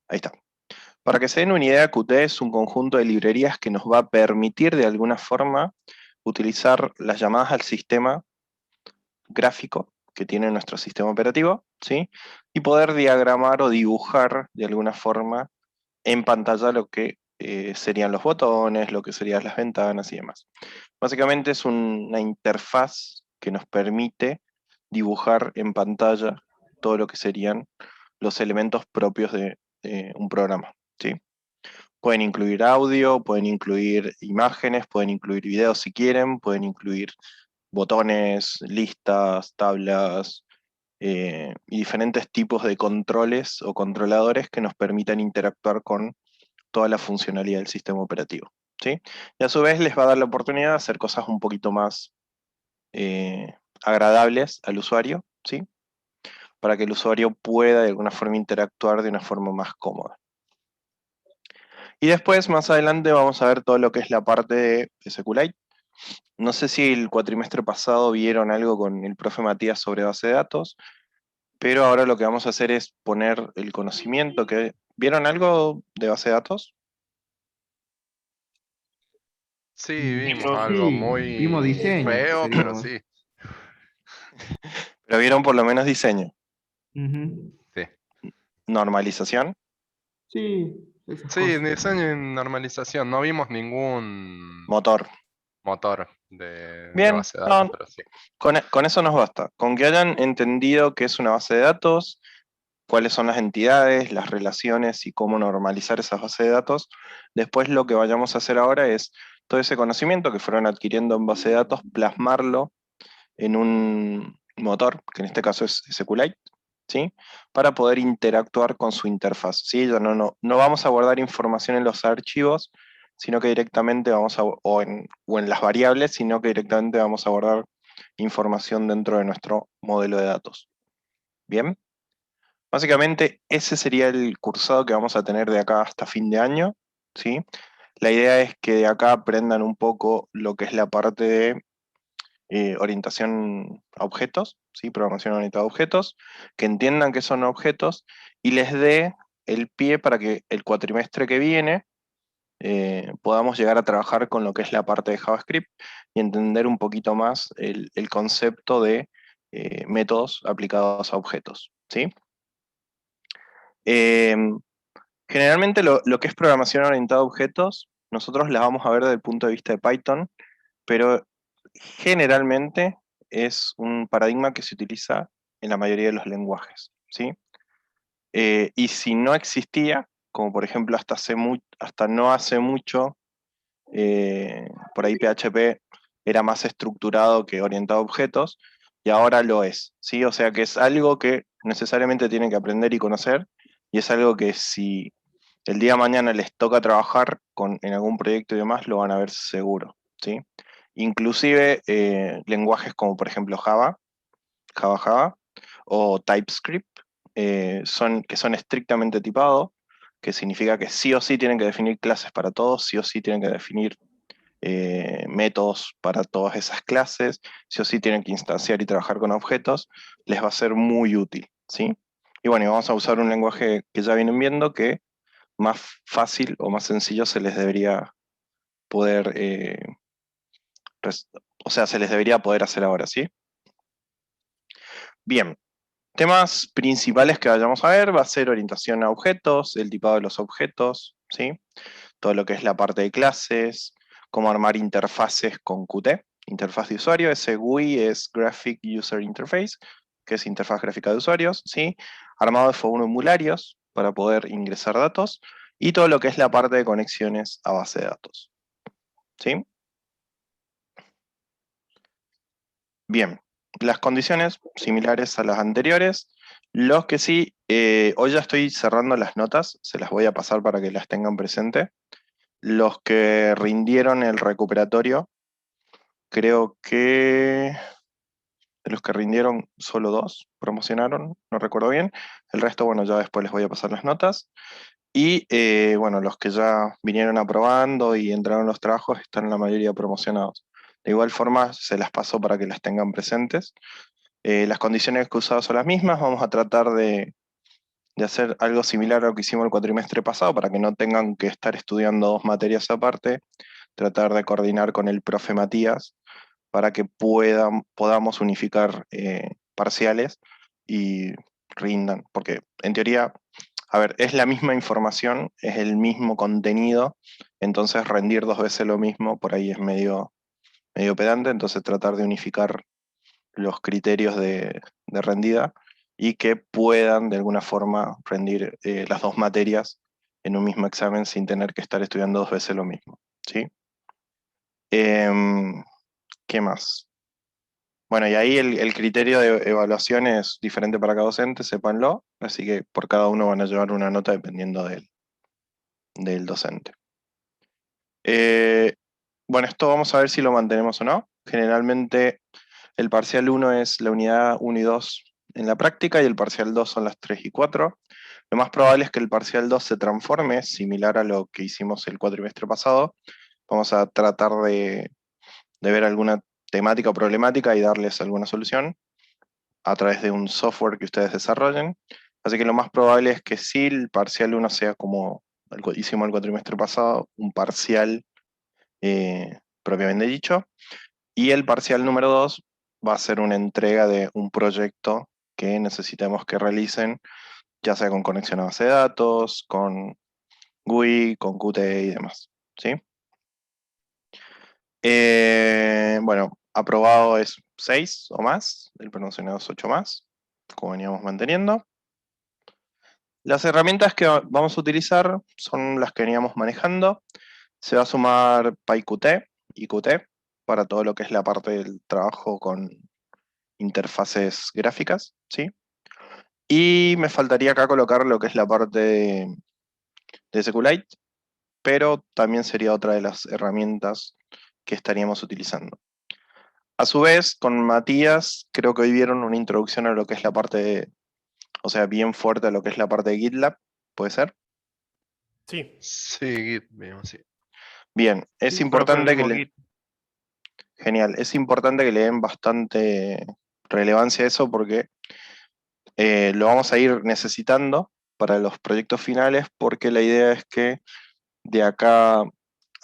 Ahí está. Para que se den una idea, Qt es un conjunto de librerías que nos va a permitir de alguna forma utilizar las llamadas al sistema gráfico que tiene nuestro sistema operativo, ¿sí? Y poder diagramar o dibujar de alguna forma en pantalla lo que serían los botones, lo que serían las ventanas y demás. Básicamente es una interfaz que nos permite dibujar en pantalla todo lo que serían los elementos propios de un programa, ¿sí? Pueden incluir audio, pueden incluir imágenes, pueden incluir videos si quieren, pueden incluir botones, listas, tablas, y diferentes tipos de controles o controladores que nos permitan interactuar con toda la funcionalidad del sistema operativo, ¿sí? Y a su vez les va a dar la oportunidad de hacer cosas un poquito más eh, agradables al usuario, ¿sí? Para que el usuario pueda de alguna forma interactuar de una forma más cómoda. Y después, más adelante, vamos a ver todo lo que es la parte de SQLite. No sé si el cuatrimestre pasado vieron algo con el profe Matías sobre base de datos, pero ahora lo que vamos a hacer es poner el conocimiento que... ¿Vieron algo de base de datos? Sí, vimos algo Sí, vimos muy diseño, feo, pero pero... sí. Pero vieron por lo menos diseño. Ujú. Sí, Normalización. Sí, esas sí, cosas. diseño y normalización. No vimos ningún Motor. motor de Bien, base de datos, no, pero sí. con eso nos basta. Con que hayan entendido qué es una base de datos, cuáles son las entidades, las relaciones y cómo normalizar esas bases de datos. Después lo que vayamos a hacer ahora es todo ese conocimiento que fueron adquiriendo en base de datos, plasmarlo en un motor, que en este caso es SQLite, ¿sí? Para poder interactuar con su interfaz, ¿sí? Ya no vamos a guardar información en los archivos, sino que directamente vamos a, o en las variables, sino que directamente vamos a guardar información dentro de nuestro modelo de datos. ¿Bien? Básicamente ese sería el cursado que vamos a tener de acá hasta fin de año, ¿sí? La idea es que de acá aprendan un poco lo que es la parte de orientación a objetos, ¿sí? Programación orientada a objetos, que entiendan qué son objetos y les dé el pie para que el cuatrimestre que viene podamos llegar a trabajar con lo que es la parte de JavaScript y entender un poquito más el concepto de métodos aplicados a objetos, ¿sí? Eh, Generalmente lo que es programación orientada a objetos, nosotros las vamos a ver desde el punto de vista de Python, pero generalmente es un paradigma que se utiliza en la mayoría de los lenguajes, ¿sí? Y si no existía, como por ejemplo hasta no hace mucho, por ahí PHP era más estructurado que orientado a objetos, y ahora lo es, ¿sí? O sea que es algo que necesariamente tienen que aprender y conocer, y es algo que si el día de mañana les toca trabajar en algún proyecto y demás, lo van a ver seguro, ¿sí? Inclusive lenguajes como por ejemplo Java o TypeScript, que son estrictamente tipados, que significa que sí o sí tienen que definir clases para todos, sí o sí tienen que definir métodos para todas esas clases, sí o sí tienen que instanciar y trabajar con objetos, les va a ser muy útil, ¿sí? Y bueno, y vamos a usar un lenguaje que ya vienen viendo que más fácil o más sencillo se les debería poder, res- o sea, se les debería poder hacer ahora, ¿sí? Bien, temas principales que vayamos a ver va a ser orientación a objetos, el tipado de los objetos, ¿sí? Todo lo que es la parte de clases, cómo armar interfaces con Qt, interfaz de usuario, ese GUI es Graphic User Interface, que es interfaz gráfica de usuarios, ¿sí? Armado de formularios para poder ingresar datos, y todo lo que es la parte de conexiones a base de datos, ¿sí? Bien, las condiciones similares a las anteriores. Los que sí, hoy ya estoy cerrando las notas, se las voy a pasar para que las tengan presente. Los que rindieron el recuperatorio, creo que de los que rindieron solo dos promocionaron, no recuerdo bien. El resto, bueno, ya después les voy a pasar las notas. Y bueno, los que ya vinieron aprobando y entraron los trabajos están la mayoría promocionados. De igual forma, se las paso para que las tengan presentes. Las condiciones que he usado son las mismas, vamos a tratar de hacer algo similar a lo que hicimos el cuatrimestre pasado, para que no tengan que estar estudiando 2 materias aparte, tratar de coordinar con el profe Matías para que podamos unificar parciales y rindan, porque en teoría, a ver, es la misma información, es el mismo contenido, entonces rendir 2 veces lo mismo por ahí es medio pedante, entonces tratar de unificar los criterios de rendida y que puedan de alguna forma rendir las 2 materias en un mismo examen sin tener que estar estudiando 2 veces lo mismo, ¿sí? ¿Qué más? Bueno, y ahí el criterio de evaluación es diferente para cada docente, sépanlo, así que por cada uno van a llevar una nota dependiendo del docente. Bueno, esto vamos a ver si lo mantenemos o no. Generalmente el parcial 1 es la unidad 1 y 2 en la práctica y el parcial 2 son las 3 y 4. Lo más probable es que el parcial 2 se transforme, similar a lo que hicimos el cuatrimestre pasado. Vamos a tratar de ver alguna temática o problemática y darles alguna solución a través de un software que ustedes desarrollen. Así que lo más probable es que sí, el parcial 1 sea como hicimos el cuatrimestre pasado, un parcial propiamente dicho, y el parcial número 2 va a ser una entrega de un proyecto que necesitemos que realicen, ya sea con conexión a base de datos, con GUI, con Qt y demás, ¿sí? Bueno, aprobado es 6 o más, el promocionado es 8 más, como veníamos manteniendo. Las herramientas que vamos a utilizar son las que veníamos manejando. Se va a sumar PyQt y Qt para todo lo que es la parte del trabajo con interfaces gráficas, ¿sí? Y me faltaría acá colocar lo que es la parte de SQLite, pero también sería otra de las herramientas que estaríamos utilizando. A su vez, con Matías, creo que hoy vieron una introducción a lo que es la parte, o sea, bien fuerte a lo que es la parte de GitLab, ¿puede ser? Sí, Sí, Git, mismo, sí. Bien, es sí, creo que el importante mismo Git. genial, es importante que le den bastante relevancia a eso porque lo vamos a ir necesitando para los proyectos finales, porque la idea es que de acá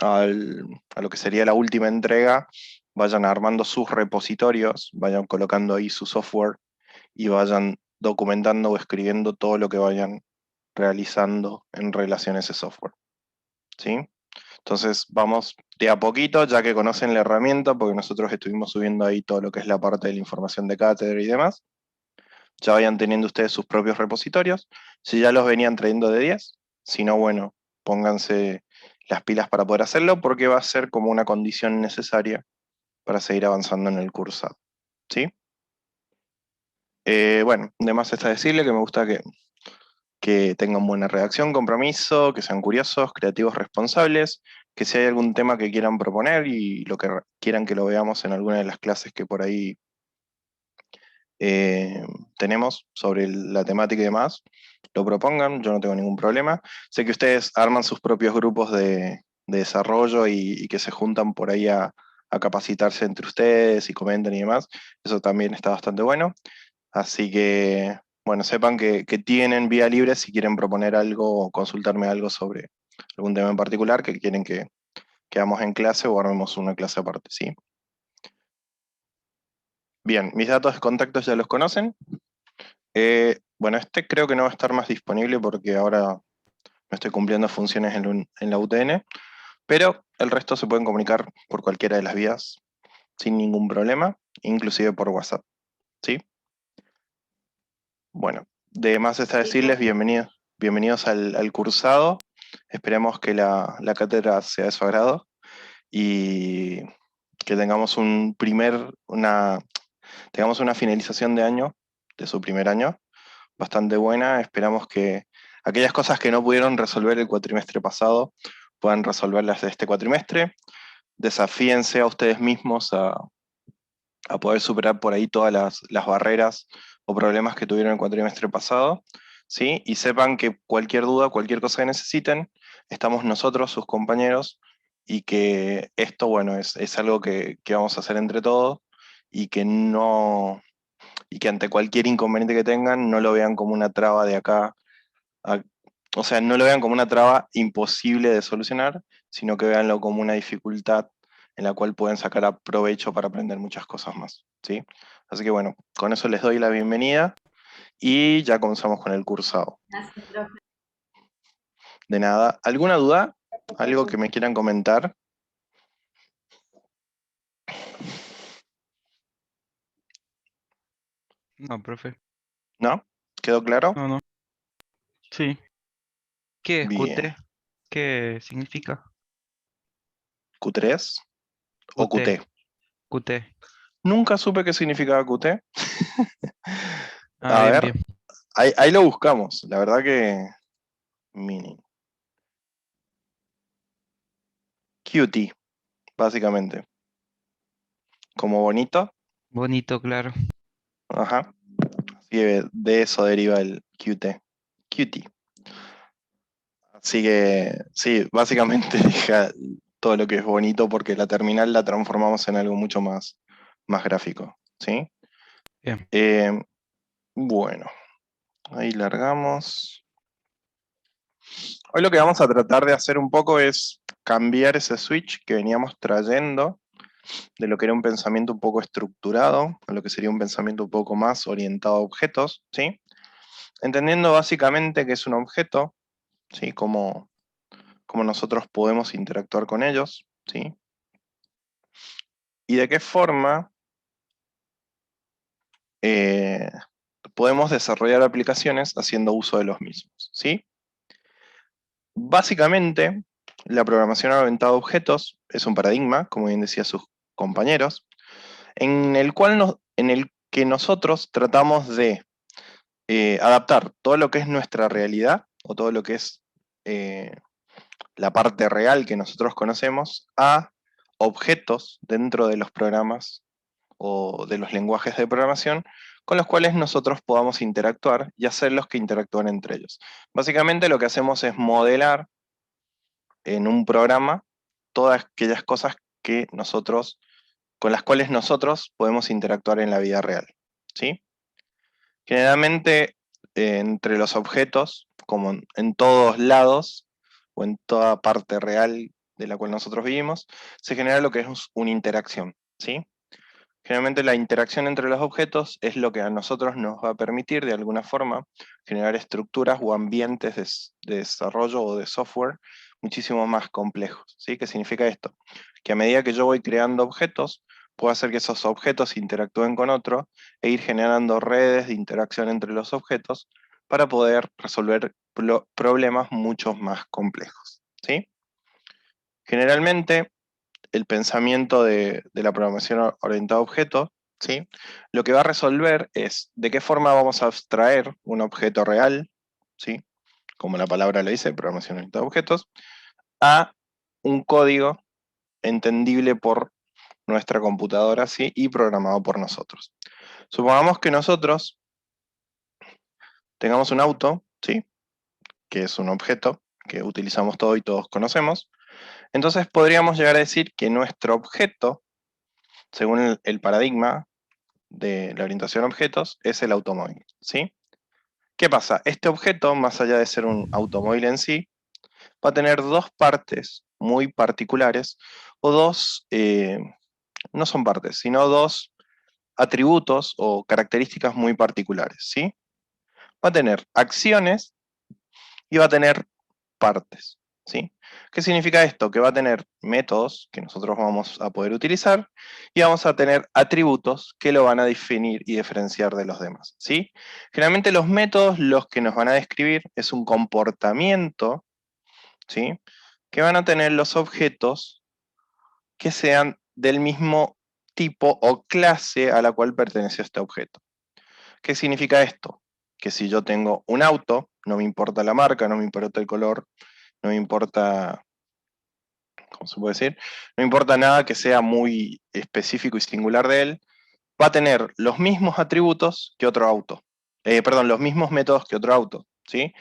a lo que sería la última entrega vayan armando sus repositorios, vayan colocando ahí su software y vayan documentando o escribiendo todo lo que vayan realizando en relación a ese software, ¿sí? Entonces vamos de a poquito, ya que conocen la herramienta, porque nosotros estuvimos subiendo ahí todo lo que es la parte de la información de cátedra y demás, ya vayan teniendo ustedes sus propios repositorios. Si ya los venían trayendo de 10, si no, bueno, pónganse las pilas para poder hacerlo, porque va a ser como una condición necesaria para seguir avanzando en el cursado, ¿sí? Bueno, además está decirle que me gusta que tengan buena redacción, compromiso, que sean curiosos, creativos, responsables, que si hay algún tema que quieran proponer y lo que quieran que lo veamos en alguna de las clases que por ahí tenemos sobre la temática y demás, lo propongan, yo no tengo ningún problema. Sé que ustedes arman sus propios grupos de desarrollo y que se juntan por ahí a capacitarse entre ustedes y comentan y demás, eso también está bastante bueno. Así que, bueno, sepan que tienen vía libre si quieren proponer algo o consultarme algo sobre algún tema en particular que quieren que hagamos en clase o armemos una clase aparte, ¿sí? Bien, mis datos de contacto ya los conocen. Bueno, este creo que no va a estar más disponible porque ahora no estoy cumpliendo funciones en la UTN, pero el resto se pueden comunicar por cualquiera de las vías sin ningún problema, inclusive por WhatsApp, ¿sí? Bueno, de más está Sí, decirles profe. bienvenidos al cursado. Esperemos que la cátedra sea de su agrado y que tengamos tengamos una finalización de año, de su primer año, bastante buena. Esperamos que aquellas cosas que no pudieron resolver el cuatrimestre pasado puedan resolverlas de este cuatrimestre. Desafíense a ustedes mismos a poder superar por ahí todas las barreras o problemas que tuvieron el cuatrimestre pasado, ¿sí? Y sepan que cualquier duda, cualquier cosa que necesiten, estamos nosotros, sus compañeros, y que esto, bueno, es algo que vamos a hacer entre todos y que no, y que ante cualquier inconveniente que tengan, no lo vean como una traba de acá O sea, no lo vean como una traba imposible de solucionar, sino que veanlo como una dificultad en la cual pueden sacar provecho para aprender muchas cosas más, ¿sí? Así que bueno, con eso les doy la bienvenida y ya comenzamos con el cursado. Gracias, profe. De nada. ¿Alguna duda? ¿Algo que me quieran comentar? No, profe. ¿No? ¿Quedó claro? No, no. Sí. ¿Qué es Bien. QT? ¿Qué significa? ¿Q3 o QT. QT? QT. Nunca supe qué significaba QT. Ah, A bien, ver, bien. ahí lo buscamos. La verdad que... Mini. Cutie, básicamente. Como bonito. Bonito, claro. Ajá. Así que de eso deriva el QT. Cutie. Así que, sí, básicamente deja todo lo que es bonito porque la terminal la transformamos en algo mucho más gráfico, ¿sí? Bien. Bueno, ahí largamos. Hoy lo que vamos a tratar de hacer un poco es cambiar ese switch que veníamos trayendo de lo que era un pensamiento un poco estructurado a lo que sería un pensamiento un poco más orientado a objetos, ¿sí? Entendiendo básicamente que es un objeto, ¿sí? Cómo nosotros podemos interactuar con ellos, ¿sí? Y de qué forma eh, podemos desarrollar aplicaciones haciendo uso de los mismos, ¿sí? Básicamente, la programación orientada a objetos es un paradigma, como bien decía sus compañeros, en el que nosotros tratamos de adaptar todo lo que es nuestra realidad, o todo lo que es la parte real que nosotros conocemos, a objetos dentro de los programas o de los lenguajes de programación con los cuales nosotros podamos interactuar y hacerlos que interactúen entre ellos. Básicamente lo que hacemos es modelar en un programa todas aquellas cosas que con las cuales nosotros podemos interactuar en la vida real, ¿sí? Generalmente, entre los objetos, como en todos lados, o en toda parte real de la cual nosotros vivimos, se genera lo que es una interacción, ¿sí? Generalmente la interacción entre los objetos es lo que a nosotros nos va a permitir, de alguna forma, generar estructuras o ambientes de desarrollo o de software muchísimo más complejos, ¿sí? ¿Qué significa esto? Que a medida que yo voy creando objetos, puedo hacer que esos objetos interactúen con otros e ir generando redes de interacción entre los objetos para poder resolver problemas mucho más complejos, ¿sí? Generalmente, el pensamiento de la programación orientada a objetos, ¿sí? Lo que va a resolver es de qué forma vamos a abstraer un objeto real, ¿sí? Como la palabra lo dice, programación orientada a objetos, a un código entendible por nuestra computadora, ¿sí? Y programado por nosotros. Supongamos que nosotros tengamos un auto, ¿sí? Que es un objeto que utilizamos todo y todos conocemos. Entonces podríamos llegar a decir que nuestro objeto, según el paradigma de la orientación a objetos, es el automóvil, ¿sí? ¿Qué pasa? Este objeto, más allá de ser un automóvil en sí, va a tener dos partes muy particulares, o no son partes, sino dos atributos o características muy particulares, ¿sí? Va a tener acciones y va a tener partes, ¿sí? ¿Qué significa esto? Que va a tener métodos que nosotros vamos a poder utilizar y vamos a tener atributos que lo van a definir y diferenciar de los demás, ¿sí? Generalmente los métodos los que nos van a describir es un comportamiento, ¿sí? Que van a tener los objetos que sean del mismo tipo o clase a la cual pertenece este objeto. ¿Qué significa esto? Que si yo tengo un auto, no me importa la marca, no me importa el color, no me importa, ¿cómo se puede decir? No me importa nada que sea muy específico y singular de él, va a tener los mismos atributos que otro auto. Perdón, los mismos métodos que otro auto, ¿sí?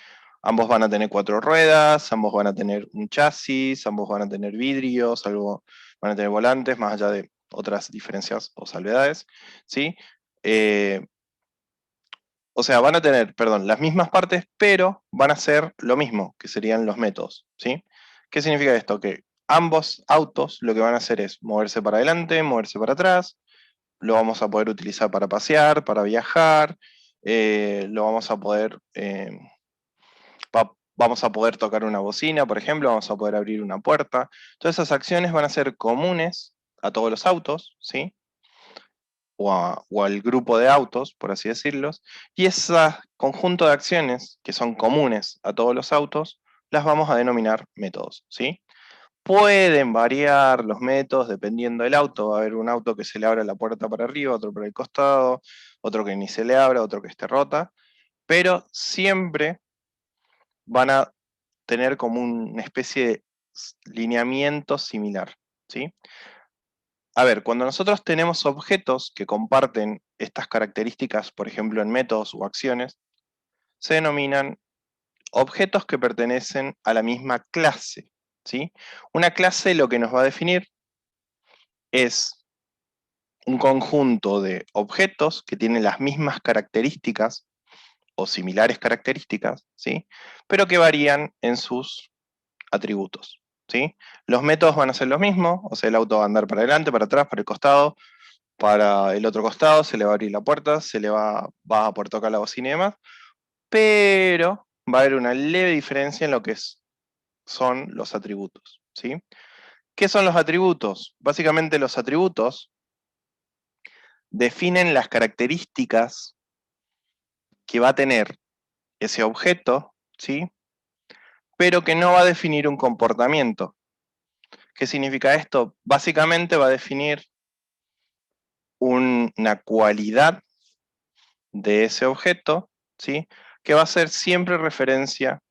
Ambos van a tener cuatro ruedas, ambos van a tener un chasis, ambos van a tener vidrios, van a tener volantes, más allá de otras diferencias o salvedades, ¿sí? o sea, van a tener, perdón, las mismas partes, pero van a ser lo mismo, que serían los métodos, ¿sí? ¿Qué significa esto? Que ambos autos lo que van a hacer es moverse para adelante, moverse para atrás, lo vamos a poder utilizar para pasear, para viajar, lo vamos a poder, vamos a poder tocar una bocina, por ejemplo, vamos a poder abrir una puerta. Todas esas acciones van a ser comunes a todos los autos, ¿sí? O al grupo de autos, por así decirlos, y ese conjunto de acciones que son comunes a todos los autos, las vamos a denominar métodos, ¿sí? Pueden variar los métodos dependiendo del auto. Va a haber un auto que se le abra la puerta para arriba, otro por el costado, otro que ni se le abra, otro que esté rota, pero siempre van a tener como una especie de lineamiento similar, ¿sí? A ver, cuando nosotros tenemos objetos que comparten estas características, por ejemplo en métodos o acciones, se denominan objetos que pertenecen a la misma clase, ¿sí? Una clase lo que nos va a definir es un conjunto de objetos que tienen las mismas características o similares características, ¿sí? Pero que varían en sus atributos, ¿sí? Los métodos van a ser los mismos, o sea, el auto va a andar para adelante, para atrás, para el costado, para el otro costado, se le va a abrir la puerta, va a poder tocar la bocina y demás, pero va a haber una leve diferencia en lo que son los atributos, ¿sí? ¿Qué son los atributos? Básicamente los atributos definen las características que va a tener ese objeto, ¿sí? Pero que no va a definir un comportamiento. ¿Qué significa esto? Básicamente va a definir una cualidad de ese objeto, ¿sí? Que va a hacer siempre referencia,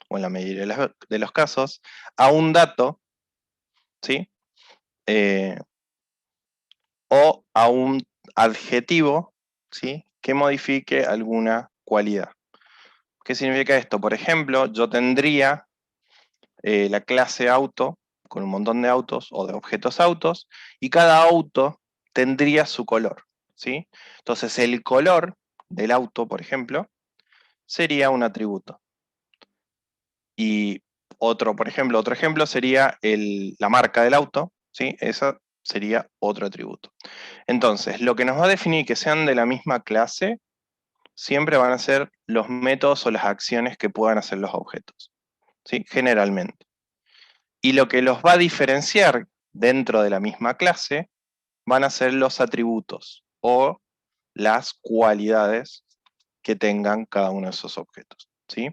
o en la mayoría de los casos, a un dato, ¿sí? O a un adjetivo, ¿sí? Que modifique alguna cualidad. ¿Qué significa esto? Por ejemplo, yo tendría la clase auto con un montón de autos o de objetos autos, y cada auto tendría su color, ¿sí? Entonces el color del auto, por ejemplo, sería un atributo. Y por ejemplo, otro ejemplo sería la marca del auto, ¿sí? Esa sería otro atributo. Entonces, lo que nos va a definir que sean de la misma clase siempre van a ser los métodos o las acciones que puedan hacer los objetos, ¿sí? Generalmente. Y lo que los va a diferenciar dentro de la misma clase van a ser los atributos o las cualidades que tengan cada uno de esos objetos, ¿sí?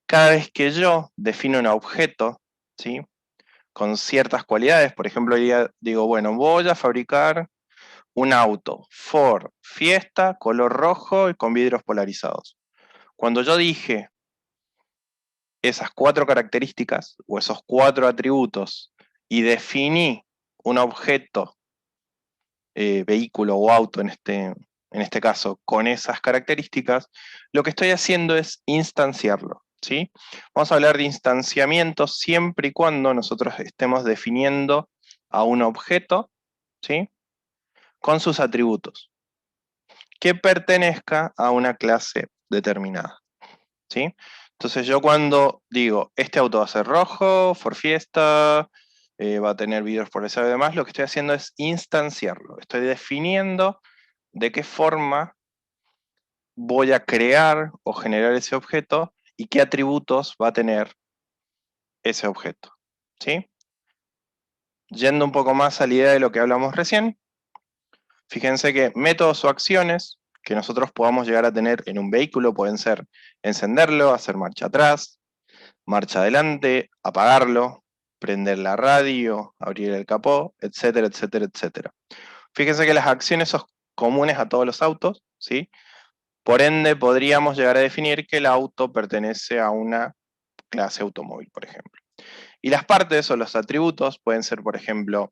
Cada vez que yo defino un objeto, ¿sí? Con ciertas cualidades, por ejemplo, digo, bueno, voy a fabricar un auto Ford Fiesta, color rojo y con vidrios polarizados. Cuando yo dije esas 4 características o esos 4 atributos y definí un objeto, vehículo o auto en este caso, con esas características, lo que estoy haciendo es instanciarlo, ¿sí? Vamos a hablar de instanciamiento siempre y cuando nosotros estemos definiendo a un objeto, ¿sí? Con sus atributos, que pertenezca a una clase determinada, ¿sí? Entonces yo cuando digo, este auto va a ser rojo, Ford Fiesta, va a tener vidrios por y demás, lo que estoy haciendo es instanciarlo. Estoy definiendo de qué forma voy a crear o generar ese objeto y qué atributos va a tener ese objeto, ¿sí? Yendo un poco más a la idea de lo que hablamos recién, fíjense que métodos o acciones que nosotros podamos llegar a tener en un vehículo pueden ser encenderlo, hacer marcha atrás, marcha adelante, apagarlo, prender la radio, abrir el capó, etcétera, etcétera, etcétera. Fíjense que las acciones son comunes a todos los autos, ¿sí? Por ende, podríamos llegar a definir que el auto pertenece a una clase automóvil, por ejemplo. Y las partes o los atributos pueden ser, por ejemplo,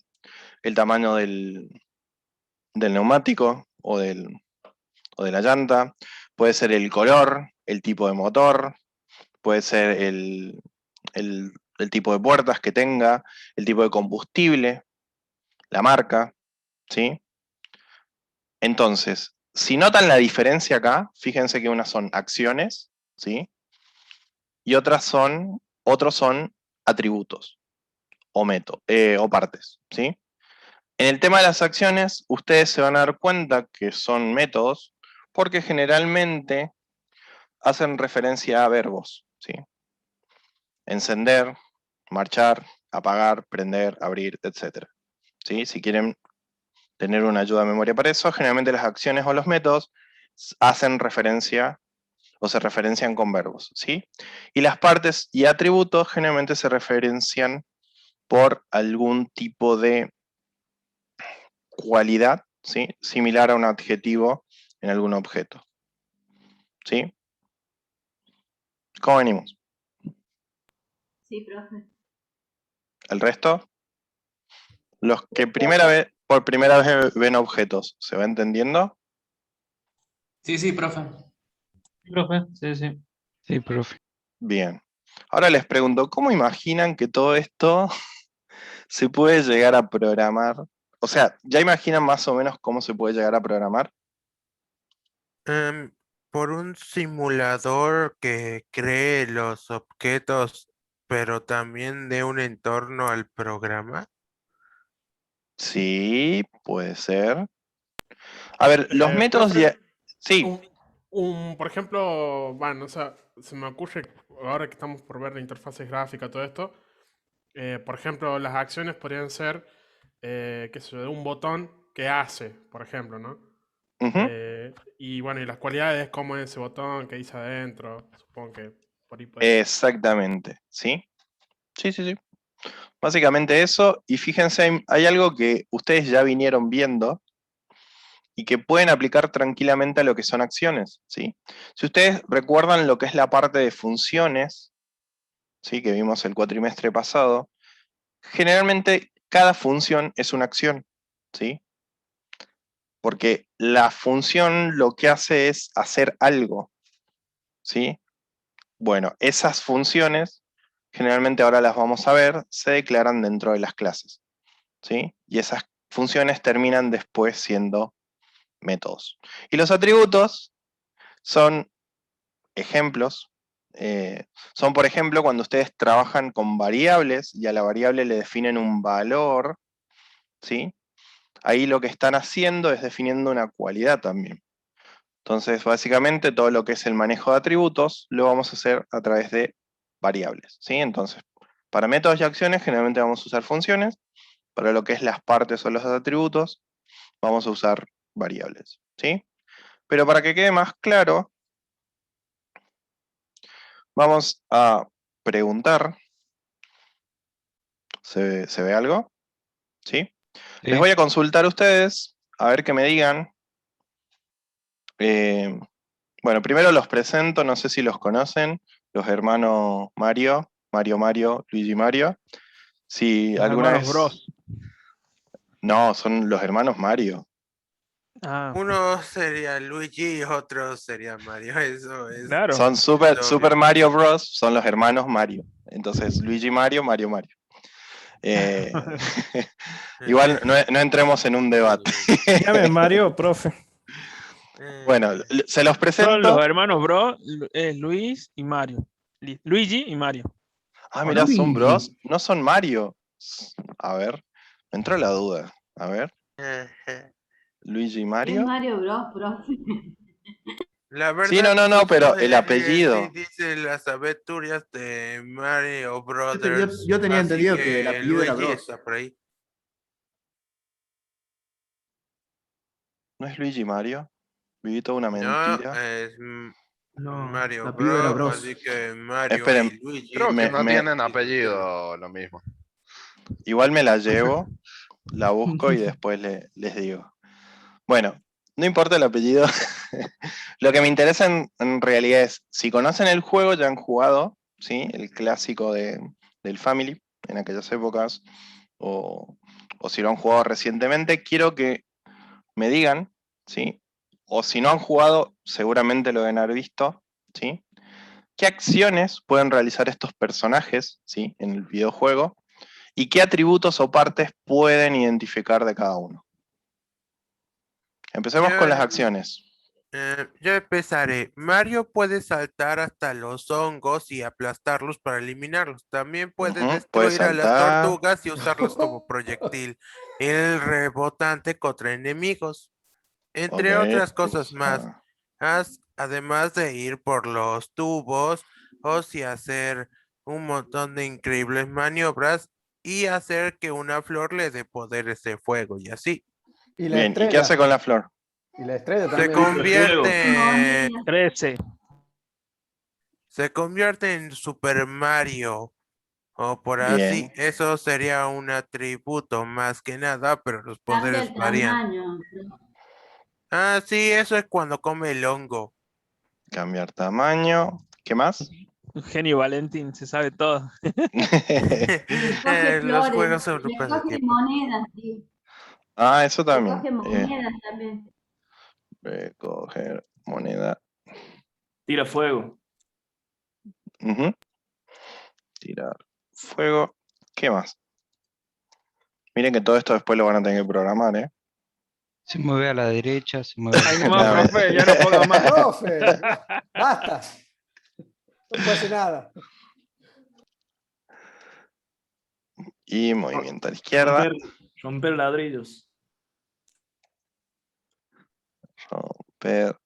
el tamaño del neumático o de la llanta, puede ser el color, el tipo de motor, puede ser el tipo de puertas que tenga, el tipo de combustible, la marca, ¿sí? Entonces, si notan la diferencia acá, fíjense que unas son acciones, ¿sí? Y otros son atributos o métodos, o partes, ¿sí? En el tema de las acciones, ustedes se van a dar cuenta que son métodos porque generalmente hacen referencia a verbos, ¿sí? Encender, marchar, apagar, prender, abrir, etc. ¿Sí? Si quieren tener una ayuda de memoria para eso, generalmente las acciones o los métodos hacen referencia o se referencian con verbos, ¿sí? Y las partes y atributos generalmente se referencian por algún tipo de cualidad, ¿sí? Similar a un adjetivo en algún objeto, ¿sí? ¿Cómo venimos? Sí, profe. ¿El resto? Los que por primera vez ven objetos, ¿se va entendiendo? Sí, profe. Sí, profe, sí, sí. Sí, profe. Bien. Ahora les pregunto, ¿cómo imaginan que todo esto se puede llegar a programar? O sea, ¿ya imaginan más o menos cómo se puede llegar a programar? Por un simulador que cree los objetos, pero también de un entorno al programa. Sí, puede ser. A ver, los métodos Profe, ya... Sí, por ejemplo, bueno, o sea, se me ocurre, ahora que estamos por ver la interfaz gráfica, todo esto, por ejemplo, las acciones podrían ser, qué sé yo, de un botón que hace, por ejemplo, ¿no? ujú, Y bueno, y las cualidades, cómo es ese botón, qué dice adentro, supongo que por ahí puede ser. exactamente, ¿sí? Sí, sí, sí. Básicamente eso, y fíjense, hay algo que ustedes ya vinieron viendo y que pueden aplicar tranquilamente a lo que son acciones, ¿sí? Si ustedes recuerdan lo que es la parte de funciones, ¿sí? Que vimos el cuatrimestre pasado, generalmente cada función es una acción, ¿sí? Porque la función lo que hace es hacer algo, ¿sí? Bueno, esas funciones, generalmente ahora las vamos a ver, se declaran dentro de las clases, ¿sí? Y esas funciones terminan después siendo métodos. Y los atributos son ejemplos. Son, por ejemplo, cuando ustedes trabajan con variables y a la variable le definen un valor, ¿sí? Ahí lo que están haciendo es definiendo una cualidad también. Entonces, básicamente, todo lo que es el manejo de atributos lo vamos a hacer a través de variables, ¿sí? Entonces, para métodos y acciones, generalmente vamos a usar funciones. Para lo que es las partes o los atributos, vamos a usar variables, ¿sí? Pero para que quede más claro, vamos a preguntar. ¿Se ve algo? ¿Sí? Sí. Les voy a consultar a ustedes, a ver que me digan. Bueno, primero los presento, no sé si los conocen, los hermanos Mario, Luigi Mario. Si Los alguna hermanos vez... Bros. No, son los hermanos Mario. Ah, Uno sería Luigi y otro sería Mario. Eso es claro. Son Super obvio. Mario Bros. Son los hermanos Mario. Entonces, Luigi Mario, Mario Mario. Eh, igual no entremos en un debate. Llame Mario, profe. Bueno, se los Son presento. los hermanos Bros, Luis y Mario. Luigi y Mario. Ah, ¿O mirá, no? son Bros. Luigi. No son Mario. A ver, me entró la duda. A ver, Luigi y Es Mario. Mario Bros, profe. La Sí, verdad, no, pero el sí apellido. dice las aventuras de Mario Brothers, Yo tenía así entendido que el que apellido era Luigi Bros. está por ahí. ¿No es Luigi y Mario? Viví toda una No, mentira. es No, el Mario apellido era Bros, Bros. así que Mario y Esperen, Luigi Creo que no tienen sí se entiende. apellido lo mismo. igual me la llevo, la busco y después les digo. Bueno, no importa el apellido. Lo que me interesa en realidad es, si conocen el juego, ya han jugado, ¿sí? El clásico del Family en aquellas épocas, o si lo han jugado recientemente, quiero que me digan, ¿sí? O si no han jugado, seguramente lo deben haber visto, ¿sí? ¿Qué acciones pueden realizar estos personajes, ¿sí? En el videojuego? ¿Y qué atributos o partes pueden identificar de cada uno? Empecemos Yo- con las acciones. Yo empezaré. Mario puede saltar hasta los hongos y aplastarlos para eliminarlos. También puede Ujú, puede destruir a las saltar. tortugas y usarlos como proyectil. El rebotante contra enemigos. Entre Ok, otras cosas más. ah, Además de ir por los tubos o si hacer un montón de increíbles maniobras y hacer que una flor le dé poderes de fuego y así. Y la Bien, ¿y qué estrella. hace con la flor? Y la estrella Se también. convierte, Crece. se convierte en Super Mario o por así. Bien, Eso sería un atributo más que nada, pero los Cambia poderes el varían. tamaño. Ah, sí, eso es cuando come el hongo. cambiar tamaño. ¿Qué más? Un genio Valentín, se sabe todo. Recoge Los flores, juegos son un recoge pasatiempo. monedas, sí. Eso también. Recoge monedas también. Recoger moneda. Tira fuego. Ujú. Tirar fuego. ¿Qué más? Miren que todo esto después lo van a tener que programar, ¿eh? Se mueve a la derecha, se mueve a la Ay, izquierda. nomás, Claro. profe, ya no ponga más. Profe, basta. No puede hacer nada. Y movimiento a la izquierda. Romper ladrillos. Romper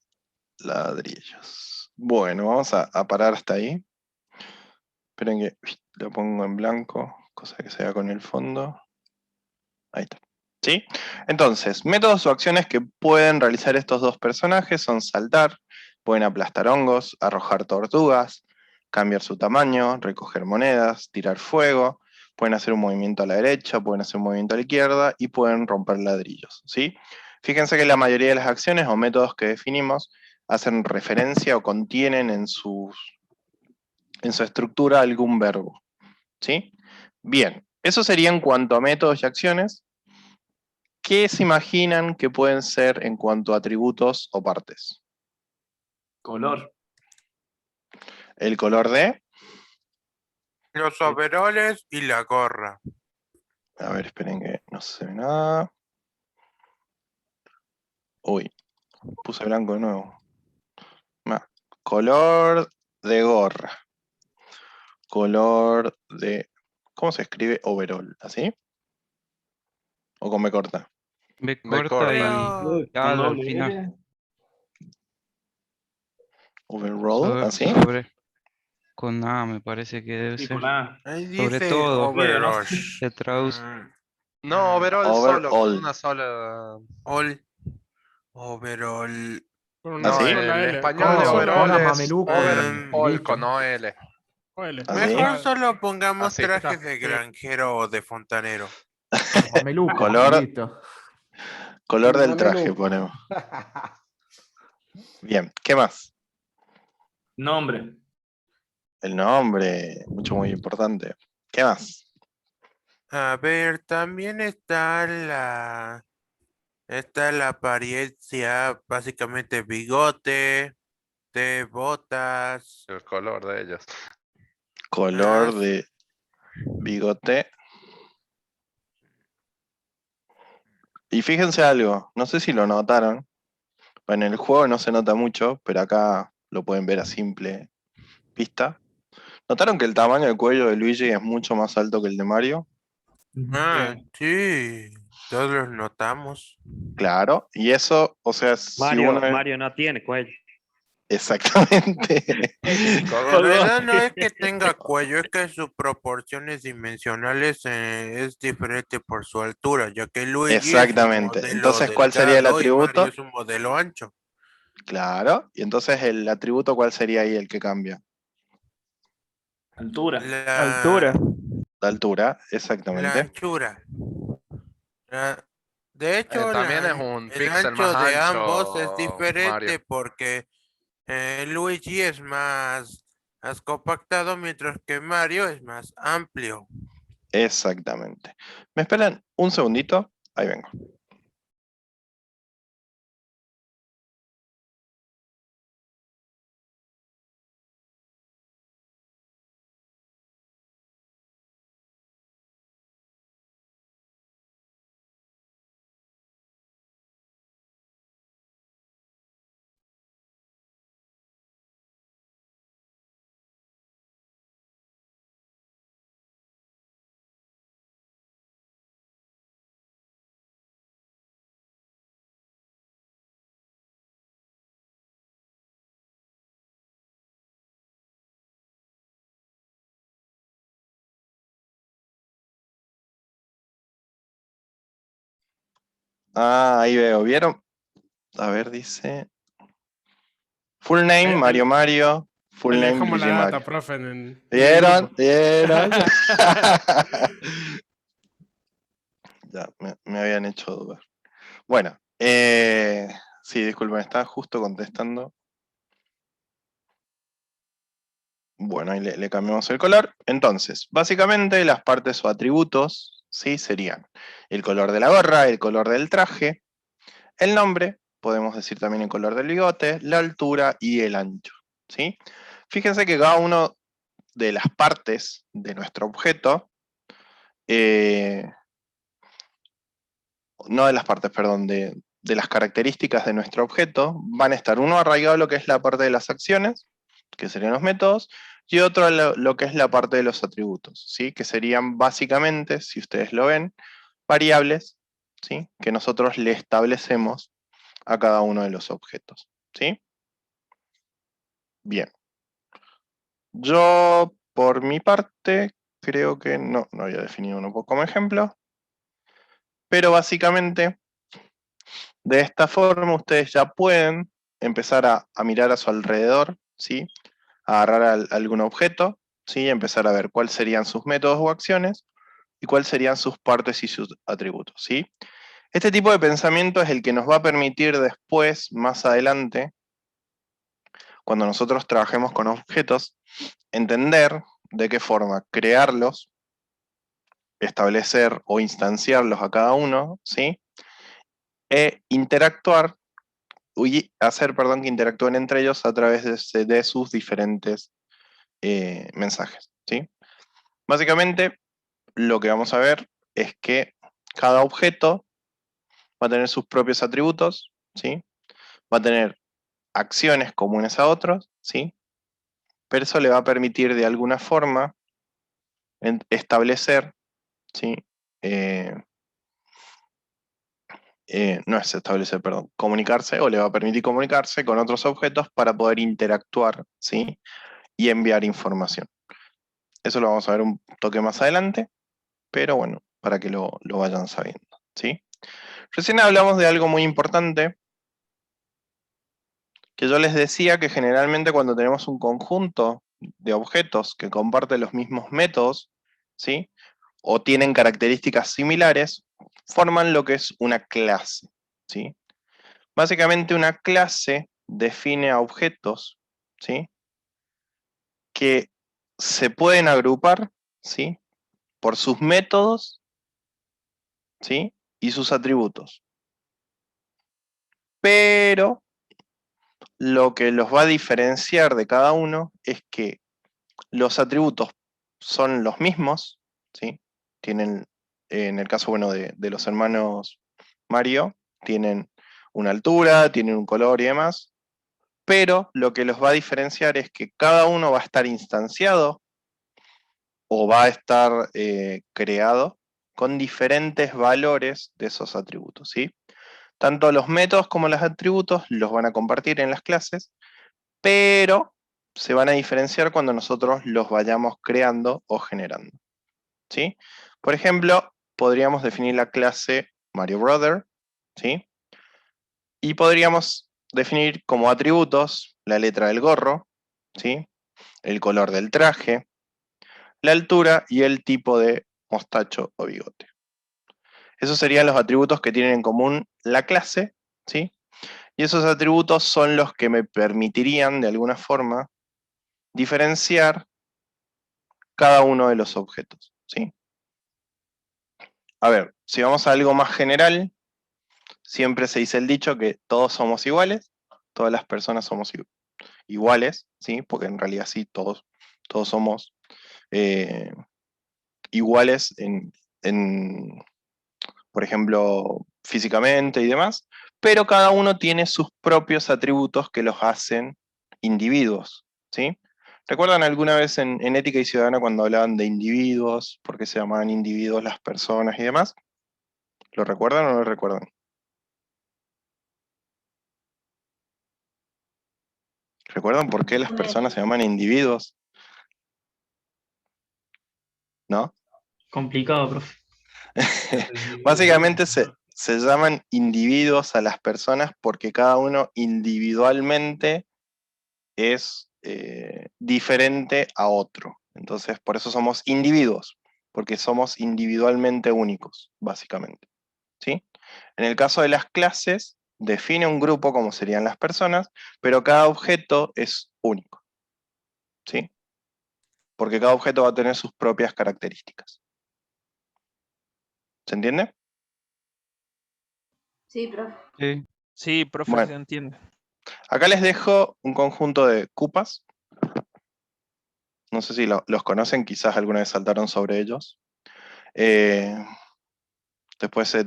ladrillos. Bueno, vamos a parar hasta ahí. Esperen que lo pongo en blanco, cosa que se vea con el fondo. Ahí está. ¿Sí? Entonces, métodos o acciones que pueden realizar estos dos personajes son saltar, pueden aplastar hongos, arrojar tortugas, cambiar su tamaño, recoger monedas, tirar fuego, pueden hacer un movimiento a la derecha, pueden hacer un movimiento a la izquierda y pueden romper ladrillos. ¿Sí? Fíjense que la mayoría de las acciones o métodos que definimos hacen referencia o contienen en su estructura algún verbo. ¿Sí? Bien, eso sería en cuanto a métodos y acciones. ¿Qué se imaginan que pueden ser en cuanto a atributos o partes? Color. El color de... Los overoles y la gorra. A ver, esperen que no se ve nada. Uy, puse blanco de nuevo. Color de gorra. Color de... ¿Cómo se escribe overall? ¿Así? ¿O con B corta? B Me corta y Pero al al final. Overall, ¿así? Con A me parece que debe Sí, ser. con A. ahí Sobre dice todo. overrush. Se traduce. No, overall solo, con Overall. una sola. All. Overall. Con una No, ¿Así? sola el L. español Con de una No, sola overall ponga L. es mameluco overall listo. con OL. OL. ¿Así? Mejor solo pongamos Así. trajes de Sí. granjero o de fontanero. Mameluco, Color- listo. Color del traje Mameluco. ponemos. Bien, ¿qué más? Nombre. El nombre, muy importante. ¿Qué más? A ver, también está la apariencia, básicamente bigote, de botas. El color de ellos. Color de bigote. Y fíjense algo, no sé si lo notaron. En el juego no se nota mucho, pero acá lo pueden ver a simple vista. ¿Notaron que el tamaño del cuello de Luigi es mucho más alto que el de Mario? Ah, sí, todos los notamos. Claro, y eso, o sea, si uno... Mario no tiene cuello. Exactamente. En realidad no es que tenga cuello, es que sus proporciones dimensionales es diferente por su altura, ya que Luigi es un Exactamente. modelo Entonces, ¿cuál sería el delgado y Mario atributo? es un modelo ancho. Claro, y entonces el atributo, ¿cuál sería ahí el que cambia? Altura. Altura. La altura, La exactamente. anchura. De hecho, También es un el píxel más ancho de ambos es ancho, diferente Mario. porque Luigi es más compactado, mientras que Mario es más amplio. Exactamente. ¿Me esperan un segundito? Ahí vengo. Ah, ahí veo, ¿vieron? A ver, dice... Full name, Ahí- Mario Mario. Full ahí le name, dejamos la Luigi data, Mario. profe, en el ¿Vieron? grupo. ¿Vieron? Ya, me habían hecho dudar. Bueno, sí, disculpen, estaba justo contestando. Bueno, ahí le cambiamos el color. Entonces, básicamente las partes o atributos, ¿sí? Serían el color de la gorra, el color del traje, el nombre, podemos decir también el color del bigote, la altura y el ancho, ¿sí? Fíjense que cada uno de las partes de nuestro objeto, no de las partes, perdón, de las características de nuestro objeto, van a estar uno arraigado a lo que es la parte de las acciones, que serían los métodos, y otro a lo que es la parte de los atributos, ¿sí? Que serían básicamente, si ustedes lo ven, variables, ¿sí? Que nosotros le establecemos a cada uno de los objetos, ¿sí? Bien. Yo, por mi parte, creo que no había definido uno como ejemplo, pero básicamente, de esta forma ustedes ya pueden empezar a mirar a su alrededor, ¿sí? A agarrar algún objeto, ¿sí? Empezar a ver cuáles serían sus métodos o acciones y cuáles serían sus partes y sus atributos, ¿sí? Este tipo de pensamiento es el que nos va a permitir después, más adelante, cuando nosotros trabajemos con objetos, entender de qué forma crearlos, establecer o instanciarlos a cada uno, ¿sí? E interactuar, hacer, perdón, que interactúen entre ellos a través de sus diferentes mensajes, ¿sí? Básicamente, lo que vamos a ver es que cada objeto va a tener sus propios atributos, ¿sí? Va a tener acciones comunes a otros, ¿sí? Pero eso le va a permitir de alguna forma establecer, ¿sí? No es establecer, perdón, comunicarse, o le va a permitir comunicarse con otros objetos para poder interactuar, ¿sí? Y enviar información. Eso lo vamos a ver un toque más adelante, pero bueno, para que lo vayan sabiendo, ¿sí? Recién hablamos de algo muy importante, que yo les decía que generalmente cuando tenemos un conjunto de objetos que comparten los mismos métodos, ¿sí? O tienen características similares, forman lo que es una clase, ¿sí? Básicamente una clase define a objetos, ¿sí? Que se pueden agrupar, ¿sí? Por sus métodos, ¿sí? Y sus atributos. Pero lo que los va a diferenciar de cada uno es que los atributos son los mismos, ¿sí? Tienen, en el caso, bueno, de los hermanos Mario, tienen una altura, tienen un color y demás, pero lo que los va a diferenciar es que cada uno va a estar instanciado o va a estar creado con diferentes valores de esos atributos, ¿sí? Tanto los métodos como los atributos los van a compartir en las clases, pero se van a diferenciar cuando nosotros los vayamos creando o generando, ¿sí? Por ejemplo, podríamos definir la clase Mario Brother, ¿sí? Y podríamos definir como atributos la letra del gorro, ¿sí? El color del traje, la altura y el tipo de mostacho o bigote. Esos serían los atributos que tienen en común la clase, ¿sí? Y esos atributos son los que me permitirían, de alguna forma, diferenciar cada uno de los objetos, ¿sí? A ver, si vamos a algo más general, siempre se dice el dicho que todos somos iguales, todas las personas somos iguales, ¿sí? Porque en realidad sí, todos somos iguales por ejemplo, físicamente y demás, pero cada uno tiene sus propios atributos que los hacen individuos, ¿sí? ¿Recuerdan alguna vez en Ética y Ciudadana cuando hablaban de individuos, por qué se llamaban individuos las personas y demás? ¿Lo recuerdan o no lo recuerdan? ¿Recuerdan por qué las personas se llaman individuos? ¿No? Complicado, profe. Básicamente se se llaman individuos a las personas porque cada uno individualmente es diferente a otro. Entonces, por eso somos individuos, porque somos individualmente únicos, básicamente. ¿Sí? En el caso de las clases, define un grupo como serían las personas, pero cada objeto es único. ¿Sí? Porque cada objeto va a tener sus propias características. ¿Se entiende? Sí, profe. Sí. Sí, profe, Bueno. se entiende. Acá les dejo un conjunto de cupas. No sé si los conocen, quizás alguna vez saltaron sobre ellos. Después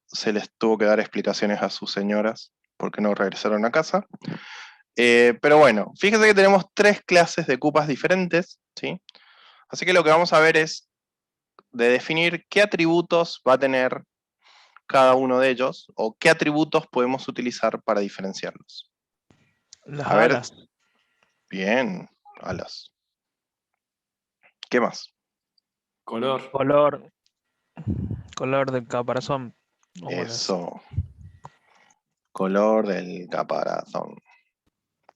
se les tuvo que dar explicaciones a sus señoras porque no regresaron a casa. Pero bueno, fíjense que tenemos 3 clases de cupas diferentes, ¿sí? Así que lo que vamos a ver es de definir qué atributos va a tener cada uno de ellos, o qué atributos podemos utilizar para diferenciarlos. Las A ver. alas. Bien, alas. ¿Qué más? Color. Color del caparazón. O bueno, Eso. Color del caparazón.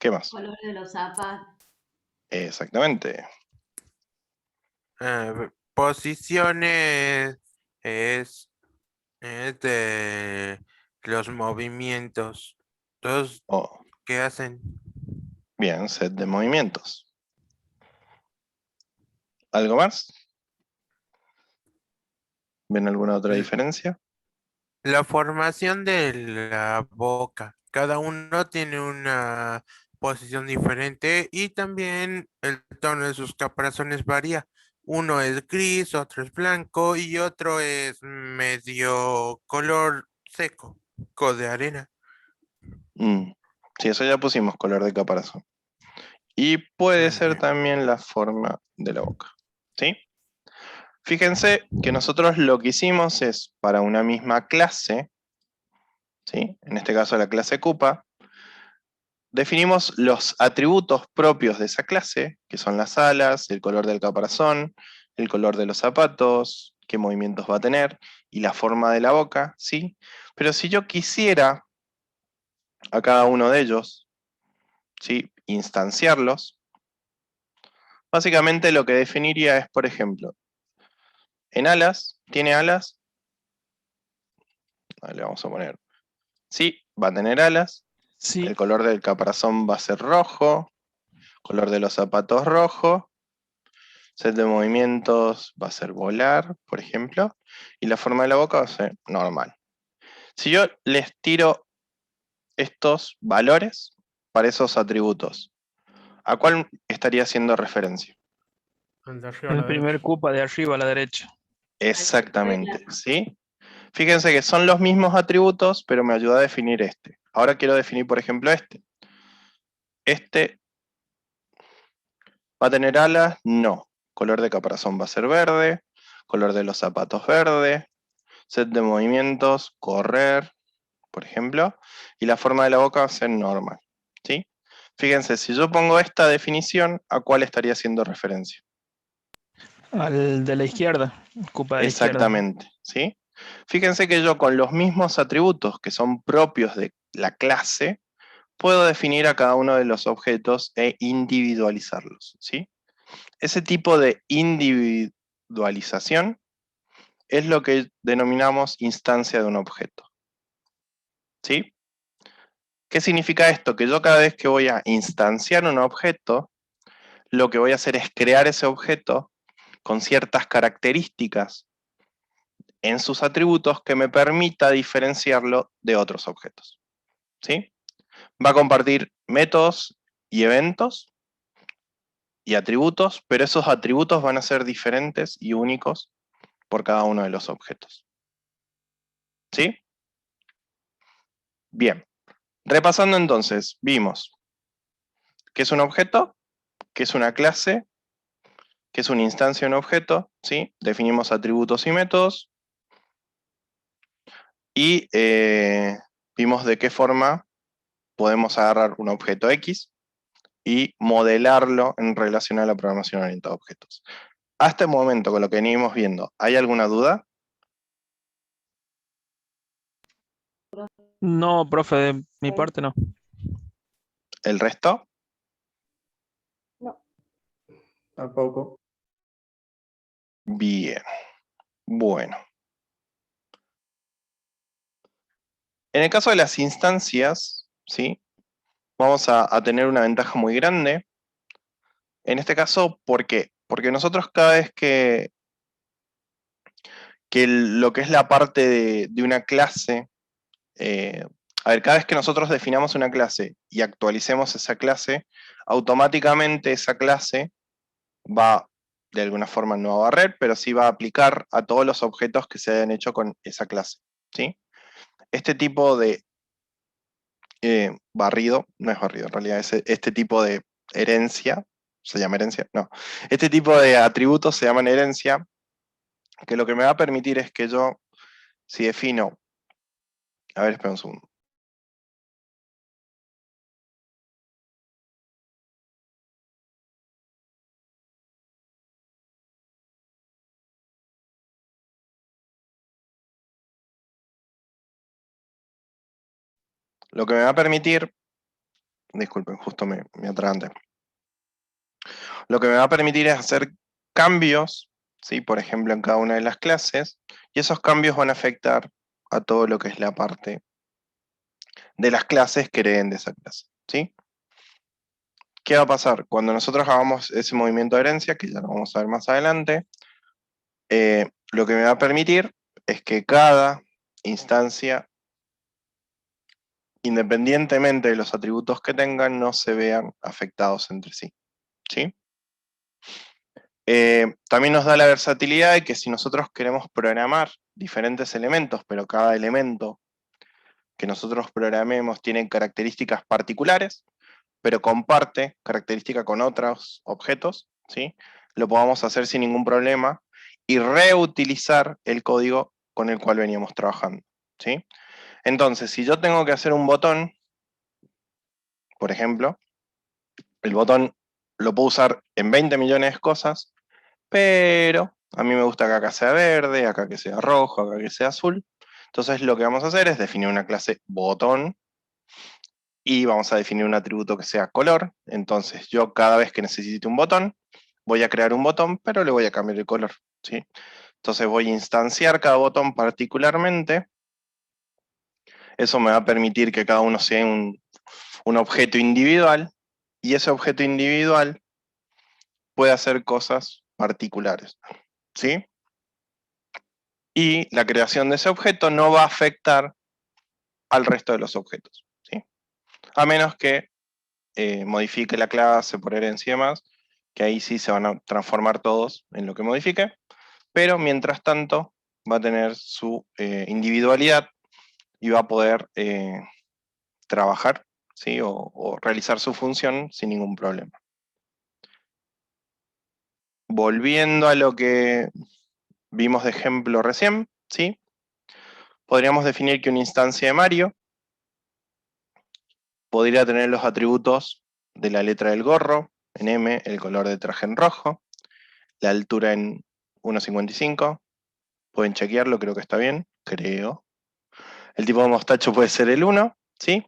¿Qué más? Color de los zapatos. Exactamente. Posiciones es de los movimientos. Entonces, Oh, ¿qué hacen? bien, set de movimientos. ¿Algo más? ¿Ven alguna otra diferencia? La formación de la boca. Cada uno tiene una posición diferente y también el tono de sus caparazones varía. Uno es gris, otro es blanco y otro es medio color seco, de arena. Sí, eso ya pusimos, color de caparazón. Y puede ser Bien. también la forma de la boca. ¿Sí? Fíjense que nosotros lo que hicimos es, para una misma clase, ¿sí? En este caso la clase Cupa, definimos los atributos propios de esa clase, que son las alas, el color del caparazón, el color de los zapatos, qué movimientos va a tener, y la forma de la boca, ¿sí? Pero si yo quisiera a cada uno de ellos, ¿sí? Instanciarlos, básicamente lo que definiría es, por ejemplo, en alas, ¿tiene alas? Le vamos a poner, sí, va a tener alas, sí. el color del caparazón va a ser rojo, color de los zapatos rojo, set de movimientos va a ser volar, por ejemplo, y la forma de la boca va a ser normal. Si yo les tiro estos valores para esos atributos, ¿a cuál estaría haciendo referencia? El de arriba a El la primer derecha. cupa de arriba a la derecha. Exactamente, ¿sí? Fíjense que son los mismos atributos, pero me ayuda a definir este. Ahora quiero definir, por ejemplo, este. Este ¿va a tener alas? No. Color de caparazón va a ser verde, color de los zapatos verde, set de movimientos, correr, por ejemplo, y la forma de la boca va a ser normal, ¿sí? Fíjense, si yo pongo esta definición, ¿a cuál estaría haciendo referencia? Al de la izquierda. Cupa de la izquierda. Exactamente, ¿sí? Fíjense que yo con los mismos atributos que son propios de la clase, puedo definir a cada uno de los objetos e individualizarlos, ¿sí? Ese tipo de individualización es lo que denominamos instancia de un objeto, ¿sí? ¿Qué significa esto? Que yo cada vez que voy a instanciar un objeto, lo que voy a hacer es crear ese objeto con ciertas características en sus atributos que me permita diferenciarlo de otros objetos, ¿sí? Va a compartir métodos y eventos y atributos, pero esos atributos van a ser diferentes y únicos por cada uno de los objetos. ¿Sí? Bien. Repasando entonces, vimos qué es un objeto, qué es una clase, qué es una instancia de un objeto, ¿sí? Definimos atributos y métodos, y vimos de qué forma podemos agarrar un objeto X y modelarlo en relación a la programación orientada a objetos. Hasta el momento, con lo que venimos viendo, ¿hay alguna duda? No, profe, de mi parte no. ¿El resto? Tampoco. Bien. Bueno. En el caso de las instancias, ¿sí? Vamos a tener una ventaja muy grande. En este caso, ¿por qué? Porque nosotros cada vez que lo que es la parte de una clase, a ver, cada vez que nosotros definamos una clase y actualicemos esa clase, automáticamente esa clase va, de alguna forma no a barrer, pero sí va a aplicar a todos los objetos que se hayan hecho con esa clase, ¿sí? Este tipo de barrido, no es barrido, en realidad es este tipo de herencia, ¿se llama herencia? No. Este tipo de atributos se llaman herencia, que lo que me va a permitir es que yo, si defino, a ver, espera un segundo. Lo que me va a permitir, disculpen, justo me atraganté. Lo que me va a permitir es hacer cambios, ¿sí? Por ejemplo, en cada una de las clases, y esos cambios van a afectar a todo lo que es la parte de las clases que hereden de esa clase, ¿sí? ¿Qué va a pasar? Cuando nosotros hagamos ese movimiento de herencia, que ya lo vamos a ver más adelante, lo que me va a permitir es que cada instancia, independientemente de los atributos que tengan, no se vean afectados entre sí, ¿sí? También nos da la versatilidad de que si nosotros queremos programar diferentes elementos, pero cada elemento que nosotros programemos tiene características particulares, pero comparte características con otros objetos, ¿sí? Lo podamos hacer sin ningún problema y reutilizar el código con el cual veníamos trabajando, ¿sí? Entonces, si yo tengo que hacer un botón, por ejemplo, el botón lo puedo usar en 20 millones de cosas, pero a mí me gusta que acá sea verde, acá que sea rojo, acá que sea azul. Entonces lo que vamos a hacer es definir una clase botón y vamos a definir un atributo que sea color. Entonces yo cada vez que necesite un botón, voy a crear un botón, pero le voy a cambiar el color, ¿sí? Entonces voy a instanciar cada botón particularmente. Eso me va a permitir que cada uno sea un objeto individual, y ese objeto individual puede hacer cosas particulares, ¿sí? Y la creación de ese objeto no va a afectar al resto de los objetos, ¿sí? A menos que modifique la clase por herencia y demás, que ahí sí se van a transformar todos en lo que modifique, pero mientras tanto va a tener su individualidad y va a poder trabajar, ¿sí? O realizar su función sin ningún problema. Volviendo a lo que vimos de ejemplo recién, ¿sí? Podríamos definir que una instancia de Mario podría tener los atributos de la letra del gorro, en M, el color de traje en rojo, la altura en 1,55, pueden chequearlo, creo que está bien, creo. El tipo de mostacho puede ser el 1, ¿sí?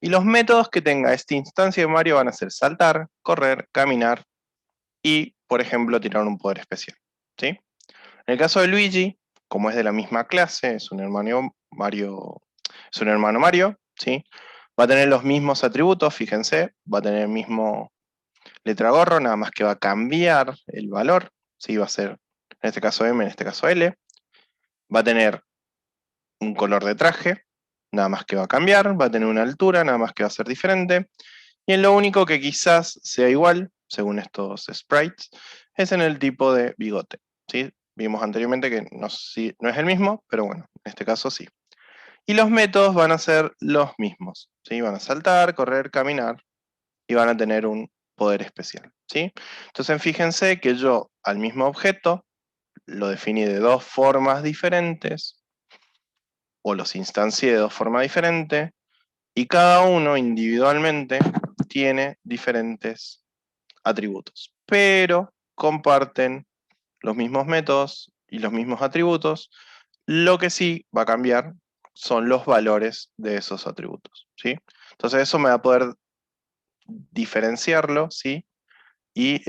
Y los métodos que tenga esta instancia de Mario van a ser saltar, correr, caminar y, por ejemplo, tirar un poder especial, ¿sí? En el caso de Luigi, como es de la misma clase, es un hermano Mario, ¿sí? Va a tener los mismos atributos, fíjense, va a tener el mismo letra gorro, nada más que va a cambiar el valor, ¿sí? Va a ser, en este caso M, en este caso L. Va a tener un color de traje, nada más que va a cambiar, va a tener una altura, nada más que va a ser diferente. Y en lo único que quizás sea igual, según estos sprites, es en el tipo de bigote, ¿sí? Vimos anteriormente que no es el mismo, pero bueno, en este caso sí. Y los métodos van a ser los mismos, ¿sí? Van a saltar, correr, caminar, y van a tener un poder especial, ¿sí? Entonces fíjense que yo al mismo objeto lo definí de dos formas diferentes, o los instancié de dos formas diferentes, y cada uno individualmente tiene diferentes atributos, pero comparten los mismos métodos y los mismos atributos. Lo que sí va a cambiar son los valores de esos atributos, ¿sí? Entonces eso me va a poder diferenciarlo, ¿sí? Y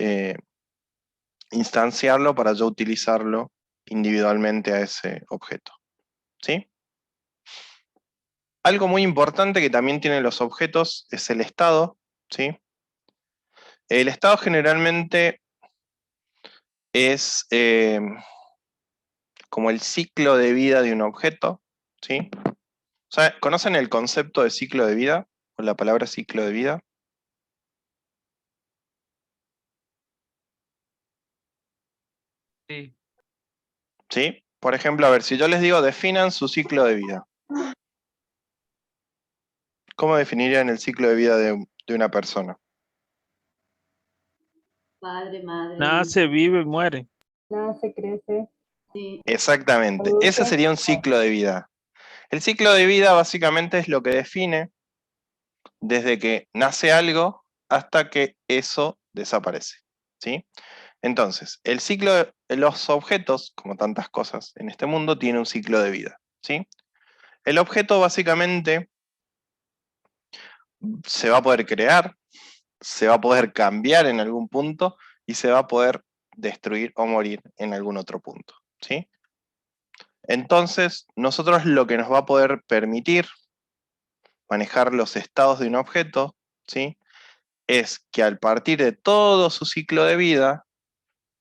instanciarlo para yo utilizarlo individualmente a ese objeto, ¿sí? Algo muy importante que también tienen los objetos es el estado, ¿sí? El estado generalmente es como el ciclo de vida de un objeto, ¿sí? O sea, ¿conocen el concepto de ciclo de vida? O la palabra ciclo de vida. Sí. ¿Sí? Por ejemplo, a ver, si yo les digo definan su ciclo de vida. ¿Cómo definirían el ciclo de vida de una persona? Padre, madre. Nace, vive, muere. Nace, crece. Sí. Exactamente, ese Adulto. sería un ciclo de vida. El ciclo de vida básicamente es lo que define desde que nace algo hasta que eso desaparece, ¿sí? Entonces, el ciclo de los objetos, como tantas cosas en este mundo, tiene un ciclo de vida, ¿sí? El objeto básicamente se va a poder crear, se va a poder cambiar en algún punto y se va a poder destruir o morir en algún otro punto, ¿sí? Entonces, nosotros lo que nos va a poder permitir manejar los estados de un objeto, ¿sí? Es que al partir de todo su ciclo de vida,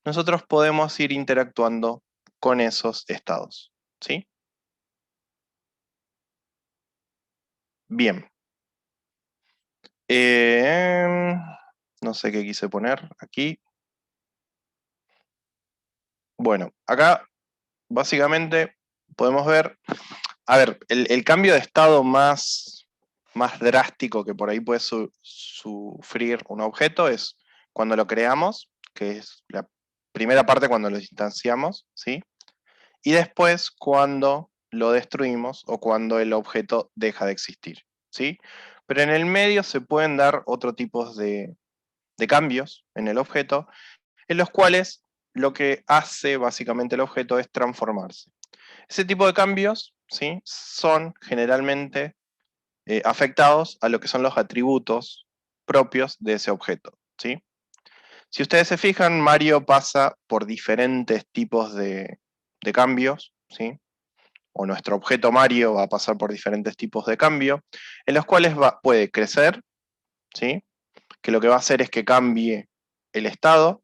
nosotros podemos ir interactuando con esos estados, ¿sí? Bien. No sé qué quise poner aquí. Bueno, acá básicamente podemos ver, a ver, el cambio de estado más drástico que por ahí puede sufrir un objeto es cuando lo creamos, que es la primera parte cuando lo instanciamos, ¿sí? Y después cuando lo destruimos o cuando el objeto deja de existir, ¿sí? Pero en el medio se pueden dar otro tipo de cambios en el objeto, en los cuales lo que hace básicamente el objeto es transformarse. Ese tipo de cambios, ¿sí? Son generalmente afectados a lo que son los atributos propios de ese objeto, ¿sí? Si ustedes se fijan, Mario pasa por diferentes tipos de cambios, ¿sí? O nuestro objeto Mario va a pasar por diferentes tipos de cambio, en los cuales puede crecer, ¿sí? Que lo que va a hacer es que cambie el estado,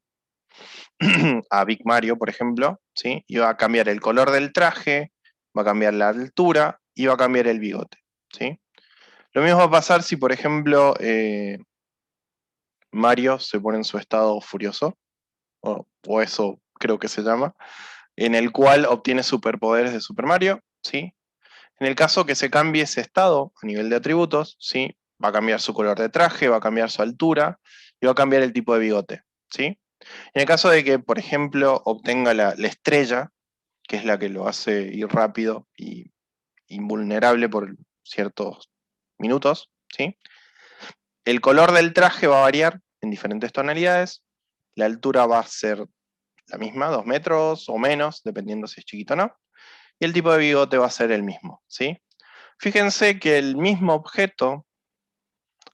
a Big Mario, por ejemplo, ¿sí? Y va a cambiar el color del traje, va a cambiar la altura y va a cambiar el bigote, ¿sí? Lo mismo va a pasar si, por ejemplo, Mario se pone en su estado furioso, o eso creo que se llama, en el cual obtiene superpoderes de Super Mario, ¿sí? En el caso que se cambie ese estado a nivel de atributos, ¿sí? Va a cambiar su color de traje, va a cambiar su altura y va a cambiar el tipo de bigote, ¿sí? En el caso de que, por ejemplo, obtenga la estrella, que es la que lo hace ir rápido y invulnerable por ciertos minutos, ¿sí? El color del traje va a variar en diferentes tonalidades, la altura va a ser la misma, 2 metros o menos, dependiendo si es chiquito o no, y el tipo de bigote va a ser el mismo, ¿sí? Fíjense que el mismo objeto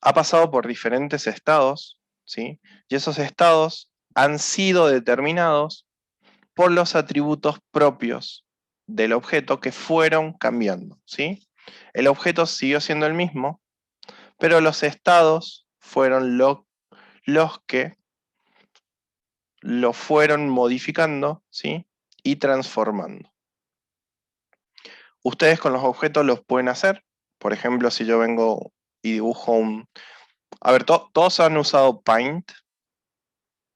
ha pasado por diferentes estados, ¿sí? Y esos estados han sido determinados por los atributos propios del objeto que fueron cambiando, ¿sí? El objeto siguió siendo el mismo, pero los estados fueron los que lo fueron modificando, ¿sí? Y transformando. Ustedes con los objetos los pueden hacer. Por ejemplo, si yo vengo y dibujo un... A ver, ¿todos han usado Paint?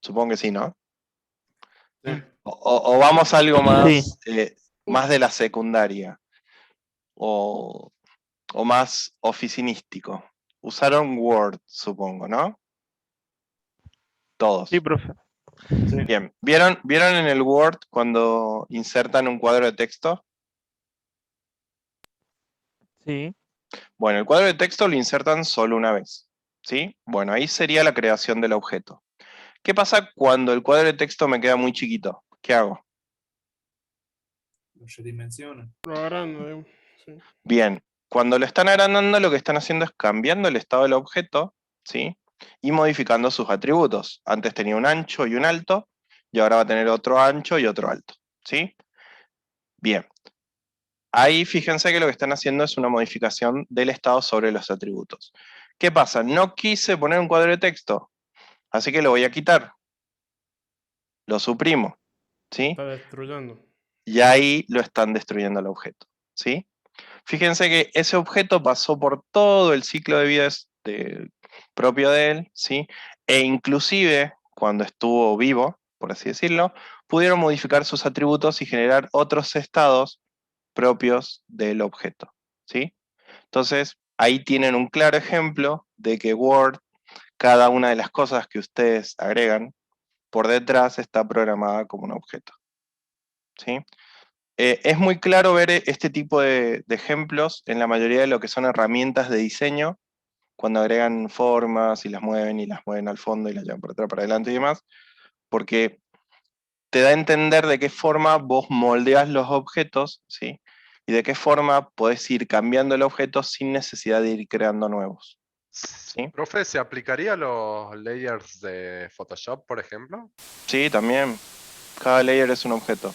Supongo que sí, ¿no? Sí. O vamos a algo más, Sí. más de la secundaria. O más oficinístico. Usaron Word, supongo, ¿no? Todos. Sí, profe. Sí. Bien. ¿Vieron en el Word cuando insertan un cuadro de texto? Sí. Bueno, el cuadro de texto lo insertan solo una vez, ¿sí? Bueno, ahí sería la creación del objeto. ¿Qué pasa cuando el cuadro de texto me queda muy chiquito? ¿Qué hago? Lo redimensiona. Lo agrando, Sí. Bien, cuando lo están agrandando, lo que están haciendo es cambiando el estado del objeto, ¿sí? Y modificando sus atributos. Antes tenía un ancho y un alto, y ahora va a tener otro ancho y otro alto, ¿sí? Bien. Ahí fíjense que lo que están haciendo es una modificación del estado sobre los atributos. ¿Qué pasa? No quise poner un cuadro de texto, así que lo voy a quitar. Lo suprimo, ¿sí? Está destruyendo. Y ahí lo están destruyendo el objeto, ¿sí? Fíjense que ese objeto pasó por todo el ciclo de vida propio de él, ¿sí? E inclusive, cuando estuvo vivo, por así decirlo, pudieron modificar sus atributos y generar otros estados propios del objeto, ¿sí? Entonces, ahí tienen un claro ejemplo de que Word, cada una de las cosas que ustedes agregan, por detrás está programada como un objeto, ¿sí? Es muy claro ver este tipo de ejemplos en la mayoría de lo que son herramientas de diseño, cuando agregan formas y las mueven al fondo y las llevan para atrás, para adelante y demás, porque te da a entender de qué forma vos moldeas los objetos, ¿sí? Y de qué forma podés ir cambiando el objeto sin necesidad de ir creando nuevos, ¿sí? Profe, ¿se aplicaría a los layers de Photoshop, por ejemplo? Sí, también. Cada layer es un objeto.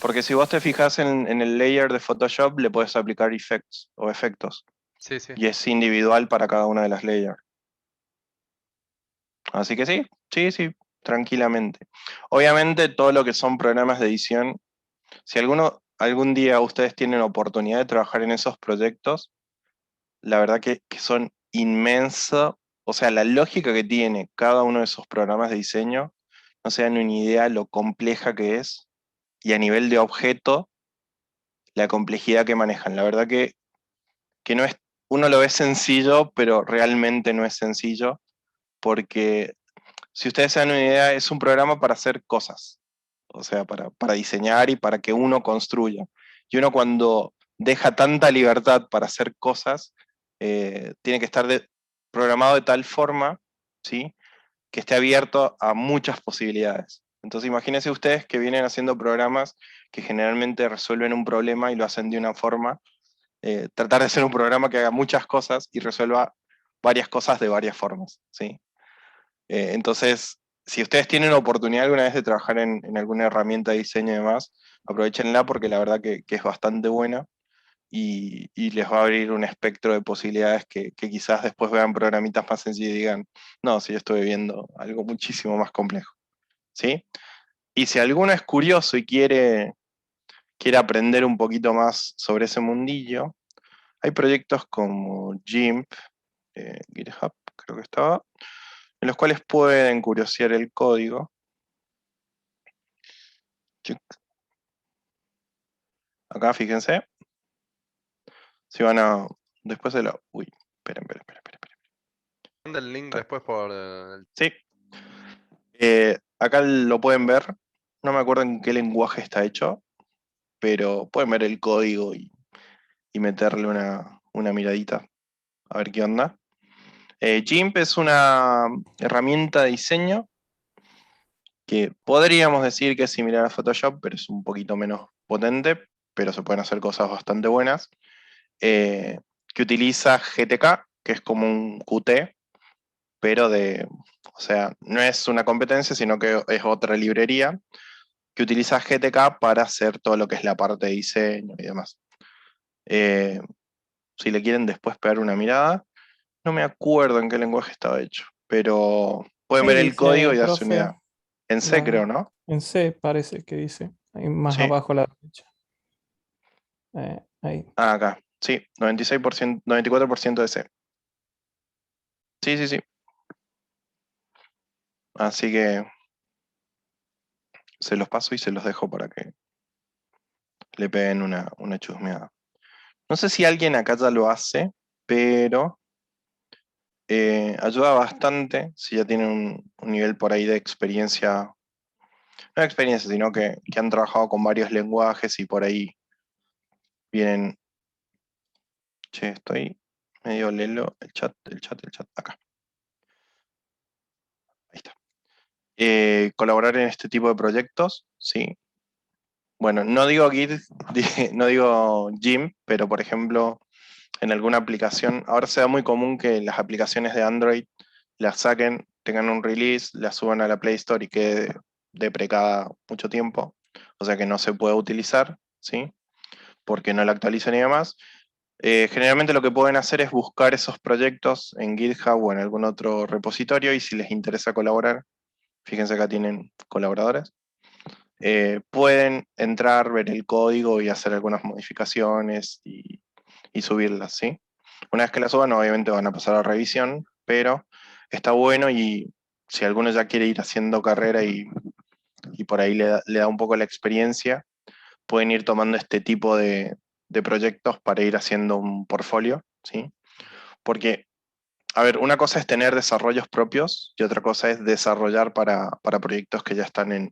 Porque si vos te fijas en el layer de Photoshop, le puedes aplicar effects o efectos. Sí, sí. Y es individual para cada una de las layers. Así que sí, tranquilamente. Obviamente todo lo que son programas de edición, si algún día ustedes tienen oportunidad de trabajar en esos proyectos, la verdad que son inmensos. O sea, la lógica que tiene cada uno de esos programas de diseño, no se dan una idea lo compleja que es, y a nivel de objeto, la complejidad que manejan. La verdad que no es, uno lo ve sencillo, pero realmente no es sencillo, porque si ustedes se dan una idea, es un programa para hacer cosas, o sea, para diseñar y para que uno construya. Y uno cuando deja tanta libertad para hacer cosas, tiene que estar programado de tal forma, ¿sí?, que esté abierto a muchas posibilidades. Entonces imagínense ustedes que vienen haciendo programas que generalmente resuelven un problema y lo hacen de una forma, tratar de hacer un programa que haga muchas cosas y resuelva varias cosas de varias formas, ¿sí? Entonces, si ustedes tienen oportunidad alguna vez de trabajar en alguna herramienta de diseño y demás, aprovechenla porque la verdad que es bastante buena y les va a abrir un espectro de posibilidades que quizás después vean programitas más sencillos y digan, no, si yo estuve viendo algo muchísimo más complejo, ¿sí? Y si alguno es curioso y quiere aprender un poquito más sobre ese mundillo, hay proyectos como GIMP, GitHub, creo que estaba, en los cuales pueden curiosear el código. Acá, fíjense. Si van a... Después de la... Uy, esperen. Manda el link después por Sí. Acá lo pueden ver. No me acuerdo en qué lenguaje está hecho, pero pueden ver el código y meterle una miradita a ver qué onda. GIMP es una herramienta de diseño que podríamos decir que es similar a Photoshop, pero es un poquito menos potente, pero se pueden hacer cosas bastante buenas. Que utiliza GTK, que es como un Qt, pero o sea, no es una competencia, sino que es otra librería que utiliza GTK para hacer todo lo que es la parte de diseño y demás. Si le quieren después pegar una mirada, no me acuerdo en qué lenguaje estaba hecho, pero pueden Ahí ver el código dice, y darse una profe, idea. En C creo, ¿no? en C parece que dice, ahí más Sí. abajo a la derecha. Ahí. Ah, acá. Sí, 96%, 94% de C. Sí. Así que se los paso y se los dejo para que le peguen una chusmeada. No sé si alguien acá ya lo hace, pero ayuda bastante si ya tienen un nivel por ahí de experiencia, no experiencia, sino que han trabajado con varios lenguajes y por ahí vienen... Che, estoy medio lelo, el chat, acá. Ahí está. Colaborar en este tipo de proyectos, sí. Bueno, no digo Git, no digo Gym, pero por ejemplo, en alguna aplicación, ahora se da muy común que las aplicaciones de Android las saquen, tengan un release, las suban a la Play Store y quede deprecada mucho tiempo, o sea que no se puede utilizar, ¿sí? Porque no la actualizan y demás. Generalmente lo que pueden hacer es buscar esos proyectos en GitHub o en algún otro repositorio y si les interesa colaborar, fíjense acá tienen colaboradores, pueden entrar, ver el código y hacer algunas modificaciones y subirlas, ¿sí? Una vez que las suban, obviamente van a pasar a revisión, pero está bueno y si alguno ya quiere ir haciendo carrera y por ahí le da un poco la experiencia, pueden ir tomando este tipo de proyectos para ir haciendo un portfolio, ¿sí? Porque, a ver, una cosa es tener desarrollos propios y otra cosa es desarrollar para proyectos que ya están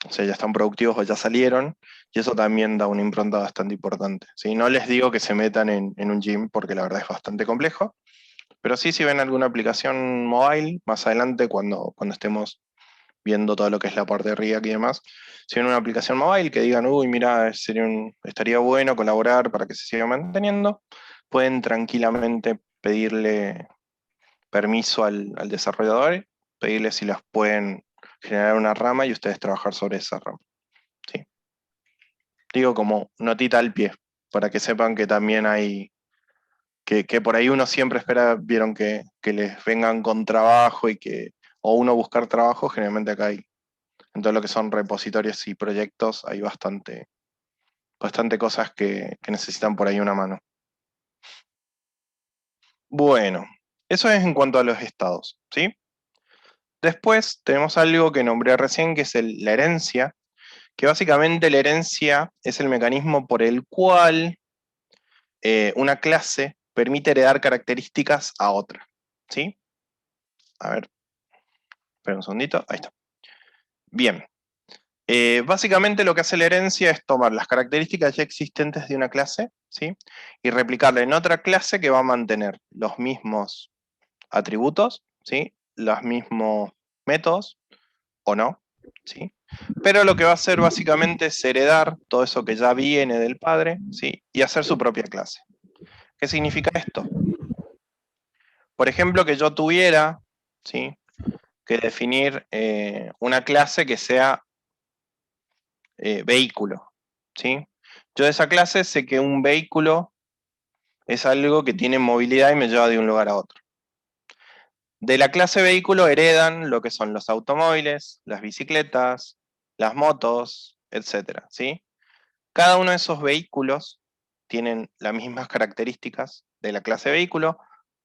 o sea, ya están productivos o ya salieron, y eso también da una impronta bastante importante, ¿sí? No les digo que se metan en un gym porque la verdad es bastante complejo, pero sí si ven alguna aplicación mobile, más adelante cuando estemos viendo todo lo que es la parte de React y demás, si ven una aplicación mobile que digan, uy, mira, estaría bueno colaborar para que se siga manteniendo, pueden tranquilamente pedirle permiso al desarrollador, pedirle si las pueden generar una rama y ustedes trabajar sobre esa rama. ¿Sí? Digo como notita al pie, para que sepan que también hay, que por ahí uno siempre espera, vieron que les vengan con trabajo o uno buscar trabajo, generalmente acá hay, en todo lo que son repositorios y proyectos, hay bastante cosas que necesitan por ahí una mano. Bueno, eso es en cuanto a los estados, ¿sí? Después tenemos algo que nombré recién, que es la herencia, que básicamente la herencia es el mecanismo por el cual una clase permite heredar características a otra, ¿sí? A ver, espera un segundito, ahí está. Bien, básicamente lo que hace la herencia es tomar las características ya existentes de una clase, ¿sí? Y replicarla en otra clase que va a mantener los mismos atributos, ¿sí? Los mismos métodos, o no, ¿sí? Pero lo que va a hacer básicamente es heredar todo eso que ya viene del padre, ¿sí? Y hacer su propia clase. ¿Qué significa esto? Por ejemplo, que yo tuviera, ¿sí? Que definir una clase que sea vehículo, ¿sí? Yo de esa clase sé que un vehículo es algo que tiene movilidad y me lleva de un lugar a otro. De la clase vehículo heredan lo que son los automóviles, las bicicletas, las motos, etcétera, ¿sí? Cada uno de esos vehículos tienen las mismas características de la clase vehículo,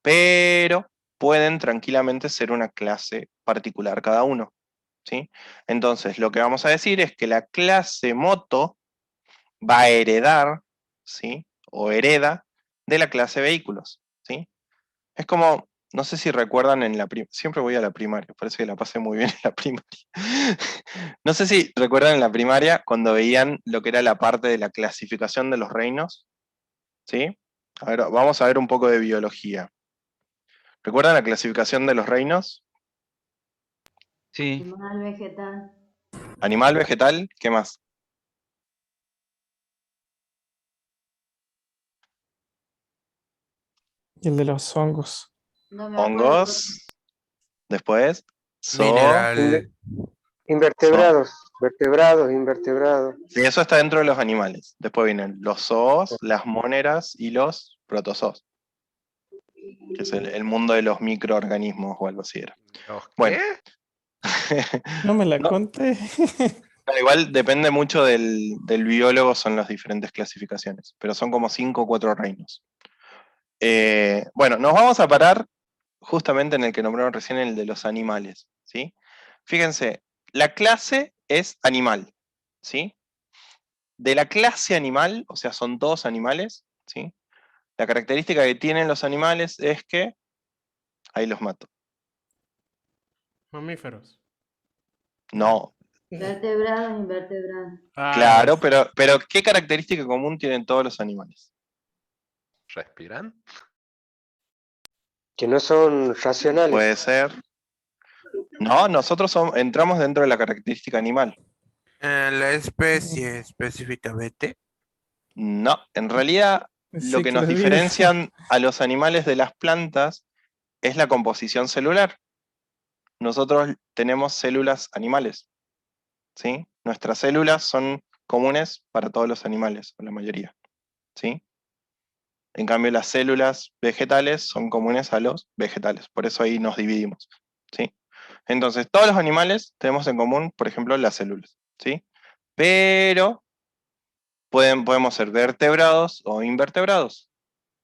pero pueden tranquilamente ser una clase particular cada uno, ¿sí? Entonces, lo que vamos a decir es que la clase moto va a heredar, ¿sí? O hereda de la clase vehículos, ¿sí? Es como, no sé si recuerdan siempre voy a la primaria, parece que la pasé muy bien en la primaria. No sé si recuerdan en la primaria cuando veían lo que era la parte de la clasificación de los reinos, ¿sí? A ver, vamos a ver un poco de biología. ¿Recuerdan la clasificación de los reinos? Sí. Animal, vegetal. Animal, vegetal, ¿qué más? Y el de los hongos. No me acuerdo. Hongos, después, Mineral. Invertebrados, vertebrados, invertebrados. Sí, eso está dentro de los animales. Después vienen los zoos, las moneras y los protozoos, que es el mundo de los microorganismos o algo así era. ¿Los Bueno. qué? No me la No. conté. Claro, igual depende mucho del biólogo, son las diferentes clasificaciones, pero son como 5 o 4 reinos. Bueno, nos vamos a parar justamente en el que nombraron recién, el de los animales, ¿sí? Fíjense, la clase es animal, ¿sí? De la clase animal, o sea, son todos animales, ¿sí? La característica que tienen los animales es que, ahí los mato, Mamíferos. no, Vertebrados, invertebrados. claro, pero ¿qué característica común tienen todos los animales? ¿Respiran? Que no son racionales. Puede ser. No, nosotros entramos dentro de la característica animal. La especie específicamente. No, en realidad lo Sí, que que nos los virus. diferencian a los animales de las plantas es la composición celular. Nosotros tenemos células animales, ¿sí? Nuestras células son comunes para todos los animales, o la mayoría, ¿sí? En cambio, las células vegetales son comunes a los vegetales, por eso ahí nos dividimos, ¿sí? Entonces, todos los animales tenemos en común, por ejemplo, las células, ¿sí? Pero podemos ser vertebrados o invertebrados,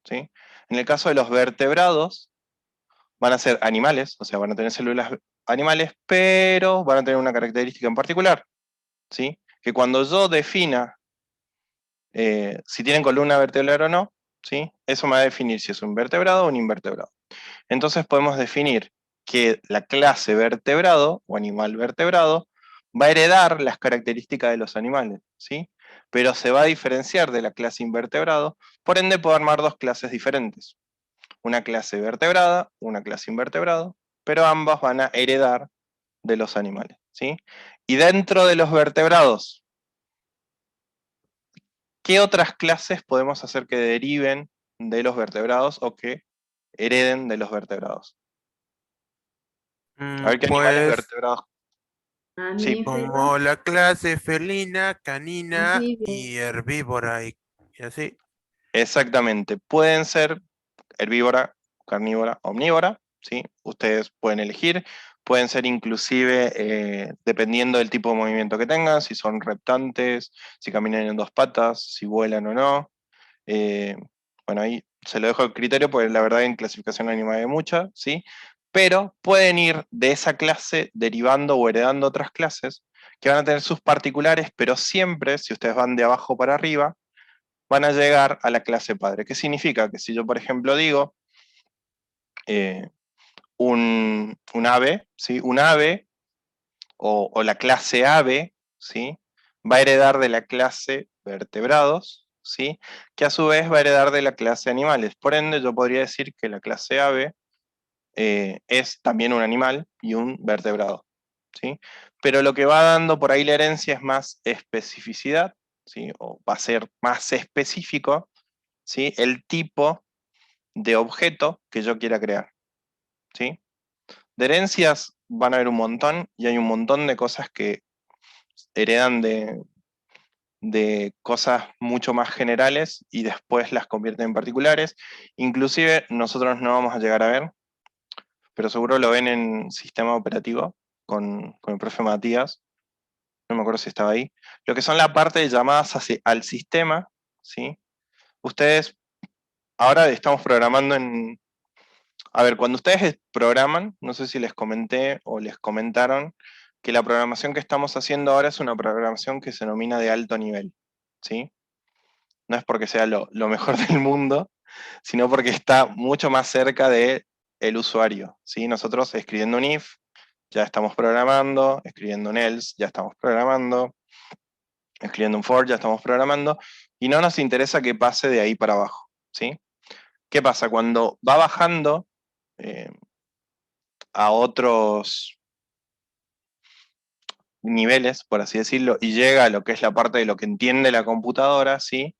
¿sí? En el caso de los vertebrados, van a ser animales, o sea, van a tener células animales, pero van a tener una característica en particular, ¿sí? Que cuando yo defina si tienen columna vertebral o no, ¿sí? Eso me va a definir si es un vertebrado o un invertebrado. Entonces podemos definir que la clase vertebrado o animal vertebrado va a heredar las características de los animales, ¿sí? Pero se va a diferenciar de la clase invertebrado, por ende puedo armar dos clases diferentes. Una clase vertebrada, una clase invertebrado, pero ambas van a heredar de los animales, ¿sí? Y dentro de los vertebrados, ¿qué otras clases podemos hacer que deriven de los vertebrados o que hereden de los vertebrados? A ver qué animales Pues vertebrados. Sí, Mamíferos, como la clase felina, canina anfibios. y herbívora y así. exactamente. Pueden ser herbívora, carnívora, omnívora, ¿sí? Ustedes pueden elegir. Pueden ser inclusive, dependiendo del tipo de movimiento que tengan, si son reptantes, si caminan en dos patas, si vuelan o no. Eh, bueno, ahí se lo dejo al criterio, porque la verdad en clasificación animal hay mucha, ¿sí? Pero pueden ir de esa clase derivando o heredando otras clases que van a tener sus particulares, pero siempre, si ustedes van de abajo para arriba, van a llegar a la clase padre. ¿Qué significa? Que si yo, por ejemplo, digo eh, un ave, ¿sí? Un ave o la clase ave, ¿sí? Va a heredar de la clase vertebrados, ¿sí? Que a su vez va a heredar de la clase animales. Por ende, yo podría decir que la clase ave es también un animal y un vertebrado, ¿sí? Pero lo que va dando por ahí la herencia es más especificidad, ¿sí? O va a ser más específico, ¿sí? El tipo de objeto que yo quiera crear, ¿sí? De herencias van a haber un montón, y hay un montón de cosas que heredan de cosas mucho más generales y después las convierten en particulares. Inclusive nosotros no vamos a llegar a ver, pero seguro lo ven en sistema operativo con el profe Matías, no me acuerdo si estaba ahí, lo que son la parte de llamadas al sistema, ¿sí? Ustedes, ahora estamos programando en... A ver, cuando ustedes programan, no sé si les comenté o les comentaron, que la programación que estamos haciendo ahora es una programación que se denomina de alto nivel, ¿sí? No es porque sea lo mejor del mundo, sino porque está mucho más cerca del usuario, ¿sí? Nosotros escribiendo un if, ya estamos programando, escribiendo un else, ya estamos programando, escribiendo un for, ya estamos programando, y no nos interesa que pase de ahí para abajo, ¿sí? ¿Qué pasa? Cuando va bajando a otros niveles, por así decirlo, y llega a lo que es la parte de lo que entiende la computadora, ¿sí?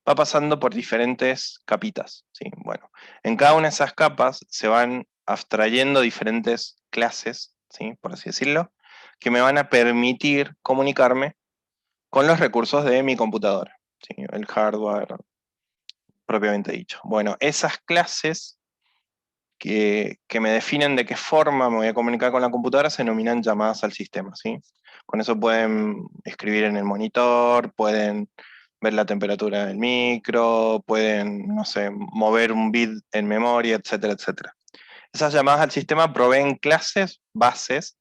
Va pasando por diferentes capitas, ¿sí? Bueno, en cada una de esas capas se van abstrayendo diferentes clases, ¿sí? Por así decirlo, que me van a permitir comunicarme con los recursos de mi computadora, ¿sí? El hardware propiamente dicho. Bueno, esas clases que me definen de qué forma me voy a comunicar con la computadora se denominan llamadas al sistema, ¿sí? Con eso pueden escribir en el monitor, pueden ver la temperatura del micro, pueden, no sé, mover un bit en memoria, etcétera, etcétera. Esas llamadas al sistema proveen clases bases,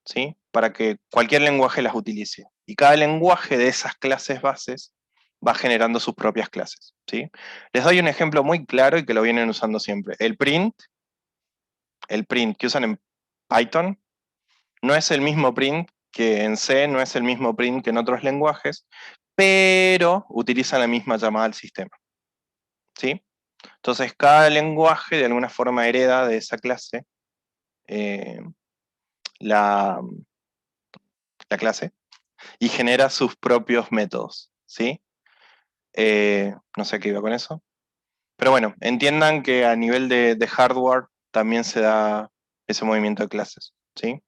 ¿sí? Para que cualquier lenguaje las utilice. Y cada lenguaje de esas clases bases va generando sus propias clases, ¿sí? Les doy un ejemplo muy claro y que lo vienen usando siempre. El print que usan en Python no es el mismo print que en C, no es el mismo print que en otros lenguajes, pero utilizan la misma llamada al sistema, ¿sí? Entonces cada lenguaje de alguna forma hereda de esa clase la clase, y genera sus propios métodos, ¿sí? No sé qué iba con eso. Pero bueno, entiendan que a nivel de hardware también se da ese movimiento de clases, ¿sí?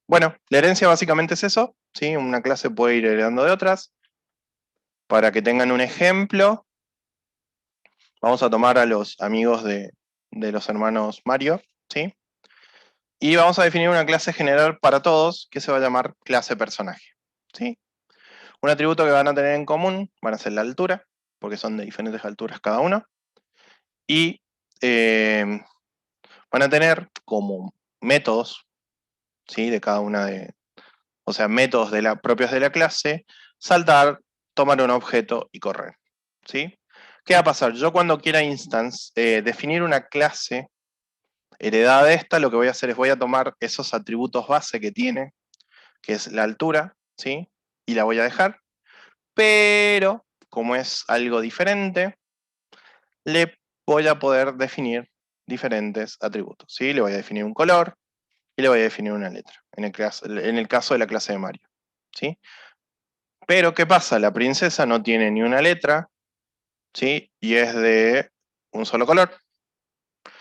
Bueno, la herencia básicamente es eso, ¿sí? Una clase puede ir heredando de otras. Para que tengan un ejemplo, vamos a tomar a los amigos de los hermanos Mario, ¿sí? Y vamos a definir una clase general para todos que se va a llamar clase personaje, ¿sí? Un atributo que van a tener en común van a ser la altura, porque son de diferentes alturas cada uno. Y van a tener como métodos, ¿sí? De cada una de, o sea, métodos propios de la clase, saltar, tomar un objeto y correr, ¿sí? ¿Qué va a pasar? Yo cuando quiera definir una clase heredada de esta, lo que voy a hacer es voy a tomar esos atributos base que tiene, que es la altura, ¿sí? Y la voy a dejar, pero como es algo diferente, le voy a poder definir diferentes atributos, ¿sí? Le voy a definir un color y le voy a definir una letra, en el caso de la clase de Mario, ¿sí? Pero, ¿qué pasa? La princesa no tiene ni una letra, ¿sí? Y es de un solo color.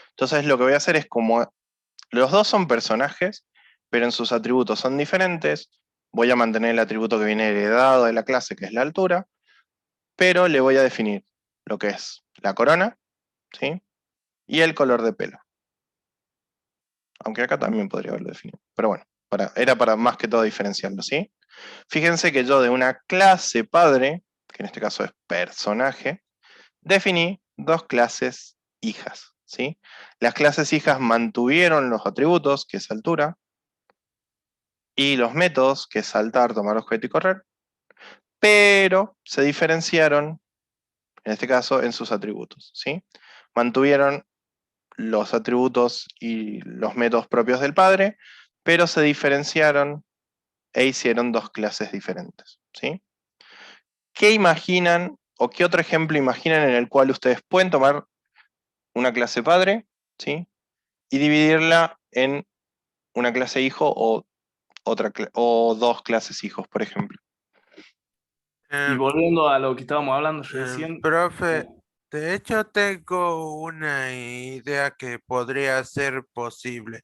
Entonces lo que voy a hacer es como los dos son personajes, pero en sus atributos son diferentes, voy a mantener el atributo que viene heredado de la clase, que es la altura, pero le voy a definir lo que es la corona, ¿sí? Y el color de pelo. Aunque acá también podría haberlo definido. Pero bueno, era para más que todo diferenciarlo, ¿sí? Fíjense que yo de una clase padre, que en este caso es personaje, definí dos clases hijas, ¿sí? Las clases hijas mantuvieron los atributos, que es altura, y los métodos, que es saltar, tomar objeto y correr, pero se diferenciaron, en este caso, en sus atributos, ¿sí? Mantuvieron los atributos y los métodos propios del padre, pero se diferenciaron e hicieron dos clases diferentes, ¿sí? ¿Qué imaginan o qué otro ejemplo imaginan en el cual ustedes pueden tomar una clase padre, ¿sí? Y dividirla en una clase hijo o dos clases hijos, por ejemplo? Y volviendo a lo que estábamos hablando recién, Profe, de hecho tengo una idea que podría ser posible.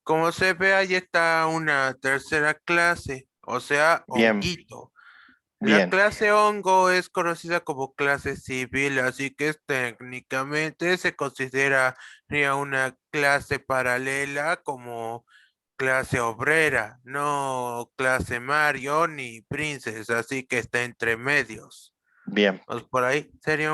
Como se ve, ahí está una tercera clase, o sea, Bien, honguito. La bien, clase hongo es conocida como clase civil, así que técnicamente se consideraría una clase paralela como clase obrera, no clase Mario ni Princess, así que está entre medios. bien, Pues por ahí sería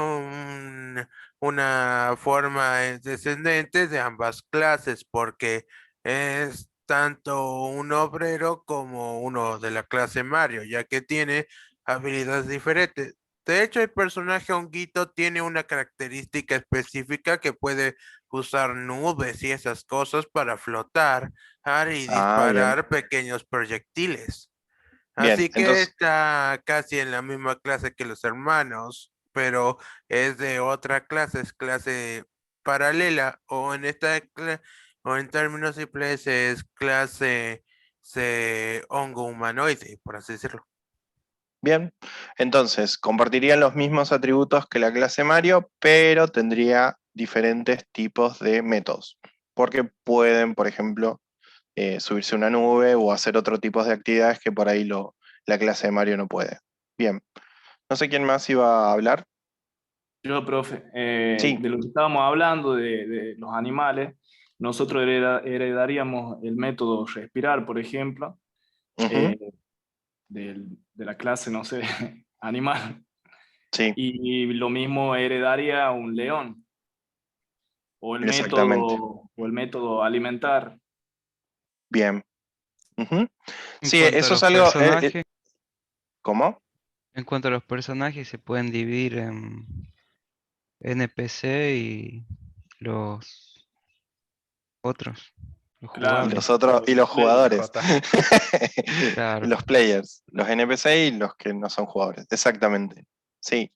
una forma descendente de ambas clases, porque es tanto un obrero como uno de la clase Mario, ya que tiene habilidades diferentes. De hecho, el personaje Honguito tiene una característica específica que puede usar nubes y esas cosas para flotar y bien, disparar pequeños proyectiles. bien, Así que entonces, está casi en la misma clase que los hermanos, pero es de otra clase, es clase paralela, o o en términos simples es clase hongo humanoide, por así decirlo. bien, entonces, compartirían los mismos atributos que la clase Mario, pero tendría diferentes tipos de métodos, porque pueden, por ejemplo, subirse a una nube o hacer otro tipo de actividades que por ahí la clase de Mario no puede. Bien, no sé quién más iba a hablar. yo, profe, Sí, de lo que estábamos hablando de los animales, nosotros heredaríamos el método respirar, por ejemplo, ujú, eh, de la clase, no sé, animal. sí, Y lo mismo heredaría un león, exactamente. o el método alimentar. Bien. Ujú. En Sí, cuanto a eso es los algo. personajes, ¿Cómo? en cuanto a los personajes se pueden dividir en NPC y los otros, los Claro. Y jugables. los otros, y los jugadores. PJ. Claro. Los players, los NPC y los que no son jugadores. Exactamente. Sí.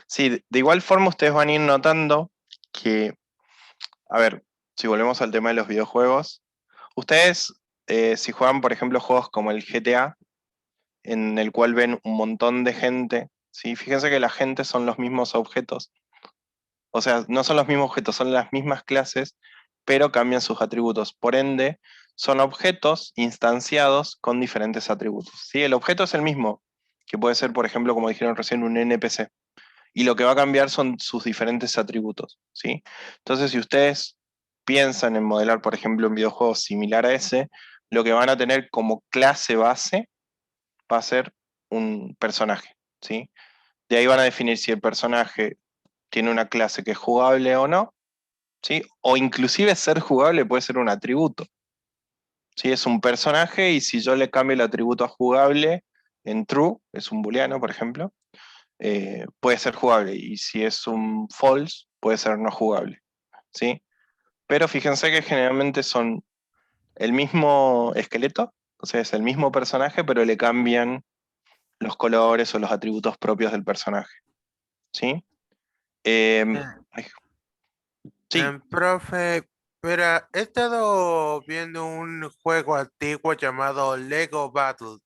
Sí, de igual forma ustedes van a ir notando que, a ver, si volvemos al tema de los videojuegos, ustedes, si juegan, por ejemplo, juegos como el GTA, en el cual ven un montón de gente, ¿sí? Fíjense que la gente son los mismos objetos. O sea, no son los mismos objetos, son las mismas clases, pero cambian sus atributos. Por ende, son objetos instanciados con diferentes atributos. ¿Sí? El objeto es el mismo, que puede ser, por ejemplo, como dijeron recién, un NPC. Y lo que va a cambiar son sus diferentes atributos. ¿Sí? Entonces, si ustedes piensan en modelar, por ejemplo, un videojuego similar a ese, lo que van a tener como clase base va a ser un personaje. ¿Sí? De ahí van a definir si el personaje tiene una clase que es jugable o no, ¿sí? O inclusive ser jugable puede ser un atributo. ¿Sí? Es un personaje y si yo le cambio el atributo a jugable en true, es un booleano, por ejemplo, puede ser jugable. Y si es un false, puede ser no jugable. ¿Sí? Pero fíjense que generalmente son el mismo esqueleto, o sea, es el mismo personaje, pero le cambian los colores o los atributos propios del personaje. ¿Sí? Ay, sí, Profe, pero he estado viendo un juego antiguo llamado Lego Battle.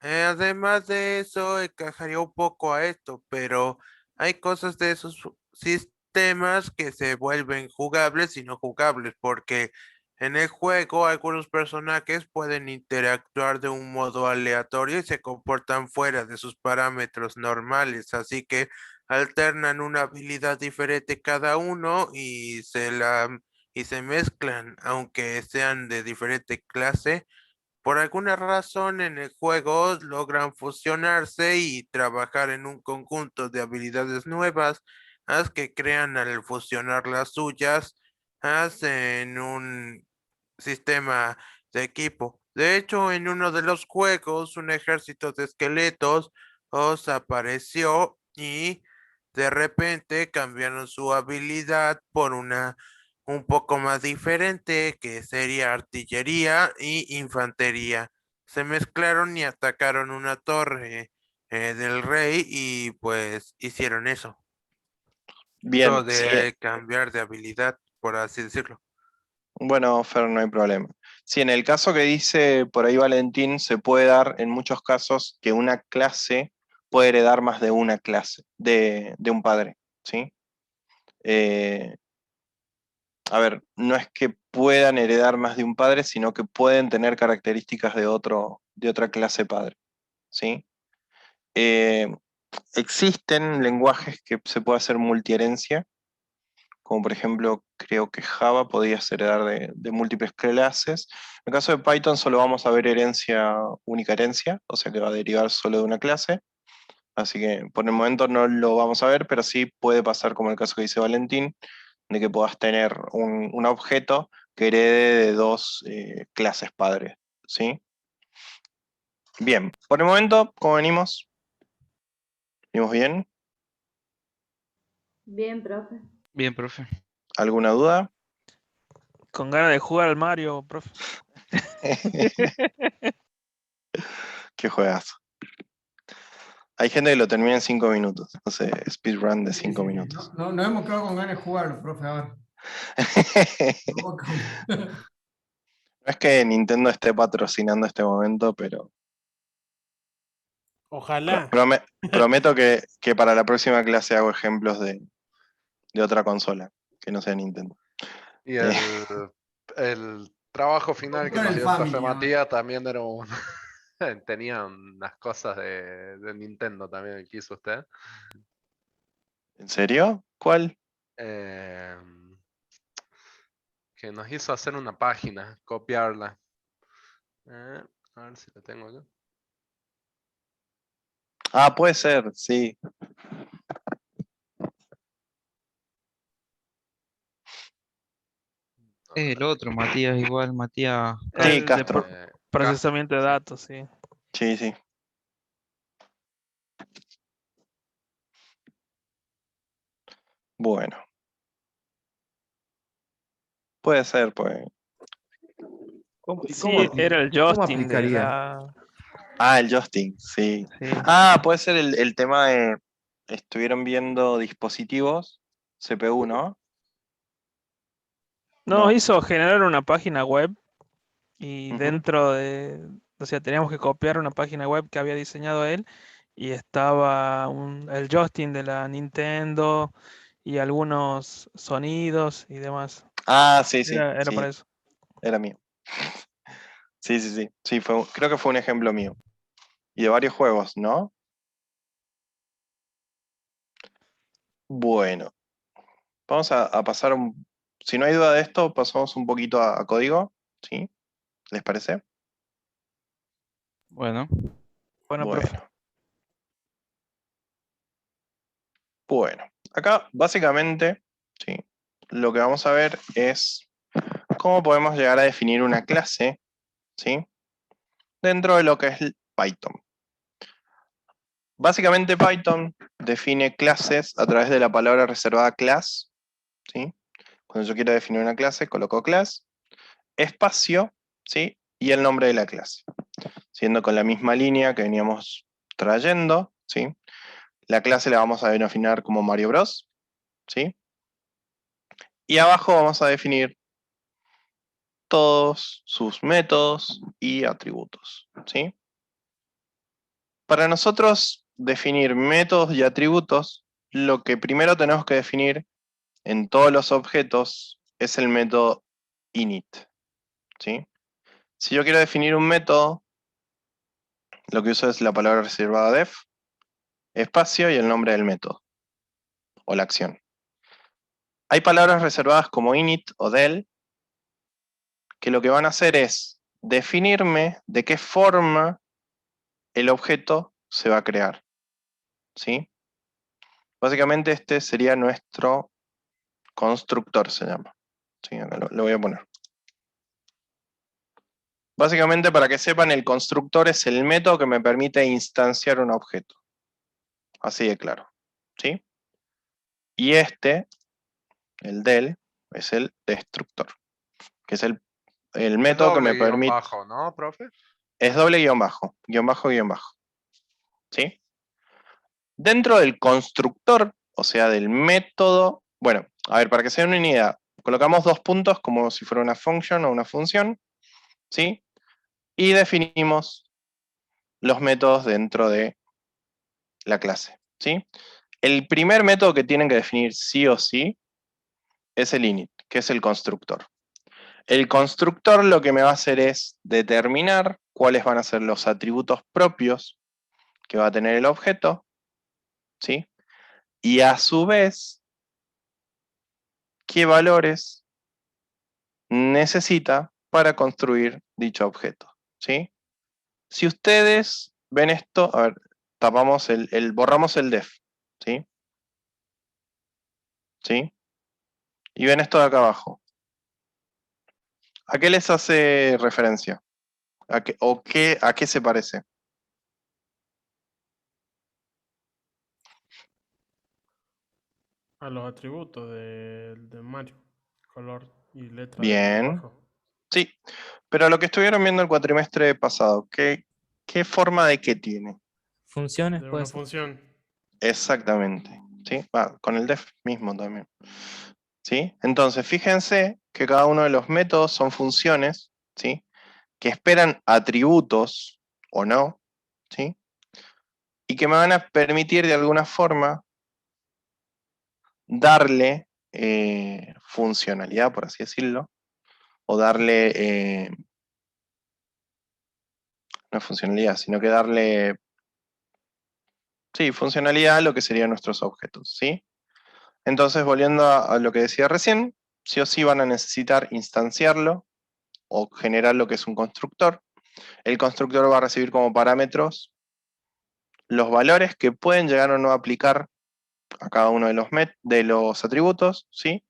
Además de eso, encajaría un poco a esto, pero hay cosas de esos sistemas que se vuelven jugables y no jugables, porque en el juego algunos personajes pueden interactuar de un modo aleatorio y se comportan fuera de sus parámetros normales, así que alternan una habilidad diferente cada uno y se mezclan, aunque sean de diferente clase. Por alguna razón en el juego logran fusionarse y trabajar en un conjunto de habilidades nuevas, que crean al fusionar las suyas, hacen un sistema de equipo. De hecho, en uno de los juegos, un ejército de esqueletos os apareció y de repente cambiaron su habilidad por una un poco más diferente, que sería artillería y infantería. Se mezclaron y atacaron una torre del rey y pues hicieron eso. bien, Eso sí. de cambiar de habilidad, por así decirlo. Bueno, Fer, no hay problema. Sí, en el caso que dice por ahí Valentín, se puede dar en muchos casos que una clase puede heredar más de una clase, de un padre, ¿sí? A ver, no es que puedan heredar más de un padre, sino que pueden tener características de otra clase padre, ¿sí? Eh, Existen lenguajes que se puede hacer multiherencia, como por ejemplo, creo que Java podría ser heredar de múltiples clases. En el caso de Python solo vamos a ver única herencia, o sea que va a derivar solo de una clase. Así que por el momento no lo vamos a ver, pero sí puede pasar como el caso que dice Valentín, de que puedas tener un objeto que herede de dos clases padres, ¿sí? Bien, por el momento, ¿cómo venimos? ¿Venimos bien? Bien, profe. Bien, profe. ¿Alguna duda? Con ganas de jugar al Mario, profe. Qué juegazo. Hay gente que lo termina en 5 minutos. No sé, speedrun de 5 minutos. No hemos quedado con ganas de jugarlo, profe, ahora. No es que Nintendo esté patrocinando este momento, pero Ojalá. prometo que para la próxima clase hago ejemplos de otra consola, que no sea Nintendo. Y el trabajo final que Buscar nos el dio el profe Family, ¿no? Matías también era un... tenía unas cosas de Nintendo también que hizo usted. ¿En serio? ¿Cuál? Que nos hizo hacer una página, copiarla. A ver si la tengo acá. Ah, puede ser, sí. Es el otro, Matías, igual, Matías. Sí, El de Castro. procesamiento de Castro, datos, sí. Sí, sí. Bueno. Puede ser, pues. Sí, era el Justin de aplicaría? la... Ah, el Justin, sí. Sí. Ah, puede ser el tema de. Estuvieron viendo dispositivos, CPU, ¿no? No, hizo generar una página web y Ujú. dentro de O sea, teníamos que copiar una página web que había diseñado él y estaba el joystick de la Nintendo y algunos sonidos y demás. Ah, sí, sí, Era para sí, eso. era mío. Sí, sí, sí. Sí, creo que fue un ejemplo mío. Y de varios juegos, ¿no? Bueno, vamos a pasar si no hay duda de esto, pasamos un poquito a código, ¿sí? ¿Les parece? Bueno, Bueno, profe. Bueno, acá básicamente, ¿sí? Lo que vamos a ver es cómo podemos llegar a definir una clase, ¿sí? Dentro de lo que es Python. Básicamente Python define clases a través de la palabra reservada class, ¿sí? Cuando yo quiero definir una clase, coloco class, espacio, ¿sí? Y el nombre de la clase. Siendo con la misma línea que veníamos trayendo, ¿sí? La clase la vamos a denominar como Mario Bros, ¿sí? Y abajo vamos a definir todos sus métodos y atributos, ¿sí? Para nosotros definir métodos y atributos, lo que primero tenemos que definir en todos los objetos es el método init, ¿sí? Si yo quiero definir un método, lo que uso es la palabra reservada def, espacio y el nombre del método, o la acción. Hay palabras reservadas como init o del, que lo que van a hacer es definirme de qué forma el objeto se va a crear, ¿sí? Básicamente este sería nuestro constructor, se llama. ¿Sí? Acá lo voy a poner. Básicamente, para que sepan, el constructor es el método que me permite instanciar un objeto. Así de claro, ¿sí? Y este, el del, es el destructor, que es el Es método que doble me guión permite... bajo, ¿no, profe? Es doble guión bajo, guión bajo, guión bajo. ¿Sí? Dentro del constructor, o sea, del método... Bueno, a ver, para que se den una idea, colocamos dos puntos como si fuera una function o una función, ¿sí? Y definimos los métodos dentro de la clase, ¿sí? El primer método que tienen que definir sí o sí es el init, que es el constructor. El constructor lo que me va a hacer es determinar cuáles van a ser los atributos propios que va a tener el objeto, ¿sí? Y a su vez, qué valores necesita para construir dicho objeto, ¿sí? Si ustedes ven esto, a ver, tapamos borramos el def, ¿sí? ¿Sí? Y ven esto de acá abajo. ¿A qué les hace referencia? ¿A qué se parece? A los atributos de Mario. Color y letra del Bien. lenguaje. Sí, pero lo que estuvieron viendo el cuatrimestre pasado, ¿qué forma de qué tiene? Funciones, De puede una ser. función. Exactamente, ¿sí? Con el def mismo también. ¿Sí? Entonces, fíjense que cada uno de los métodos son funciones, ¿sí? Que esperan atributos o no, ¿sí? Y que me van a permitir de alguna forma darle funcionalidad, por así decirlo, o darle, no funcionalidad, sino que darle, sí, funcionalidad a lo que serían nuestros objetos, ¿sí? Entonces, volviendo a lo que decía recién, sí o sí van a necesitar instanciarlo o generar lo que es un constructor. El constructor va a recibir como parámetros los valores que pueden llegar o no aplicar a cada uno de los atributos, ¿sí?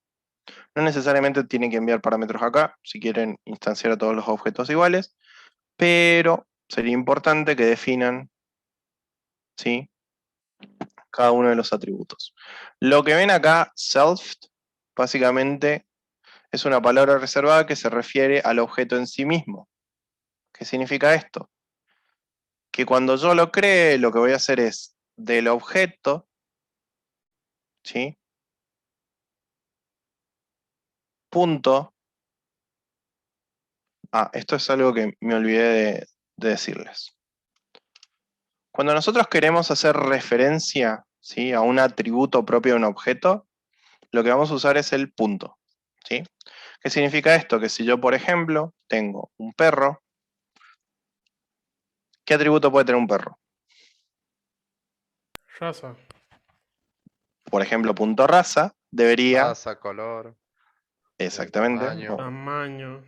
No necesariamente tienen que enviar parámetros acá, si quieren instanciar a todos los objetos iguales, pero sería importante que definan, ¿sí? Cada uno de los atributos. Lo que ven acá, self, básicamente es una palabra reservada que se refiere al objeto en sí mismo. ¿Qué significa esto? Que cuando yo lo cree, lo que voy a hacer es del objeto, ¿sí? Punto. Esto es algo que me olvidé de decirles. Cuando nosotros queremos hacer referencia, ¿sí?, a un atributo propio de un objeto, lo que vamos a usar es el punto, ¿sí? ¿Qué significa esto? Que si yo, por ejemplo, tengo un perro, ¿qué atributo puede tener un perro? Raza. Por ejemplo, punto raza debería... Raza, color. Exactamente. Tamaño. Tamaño.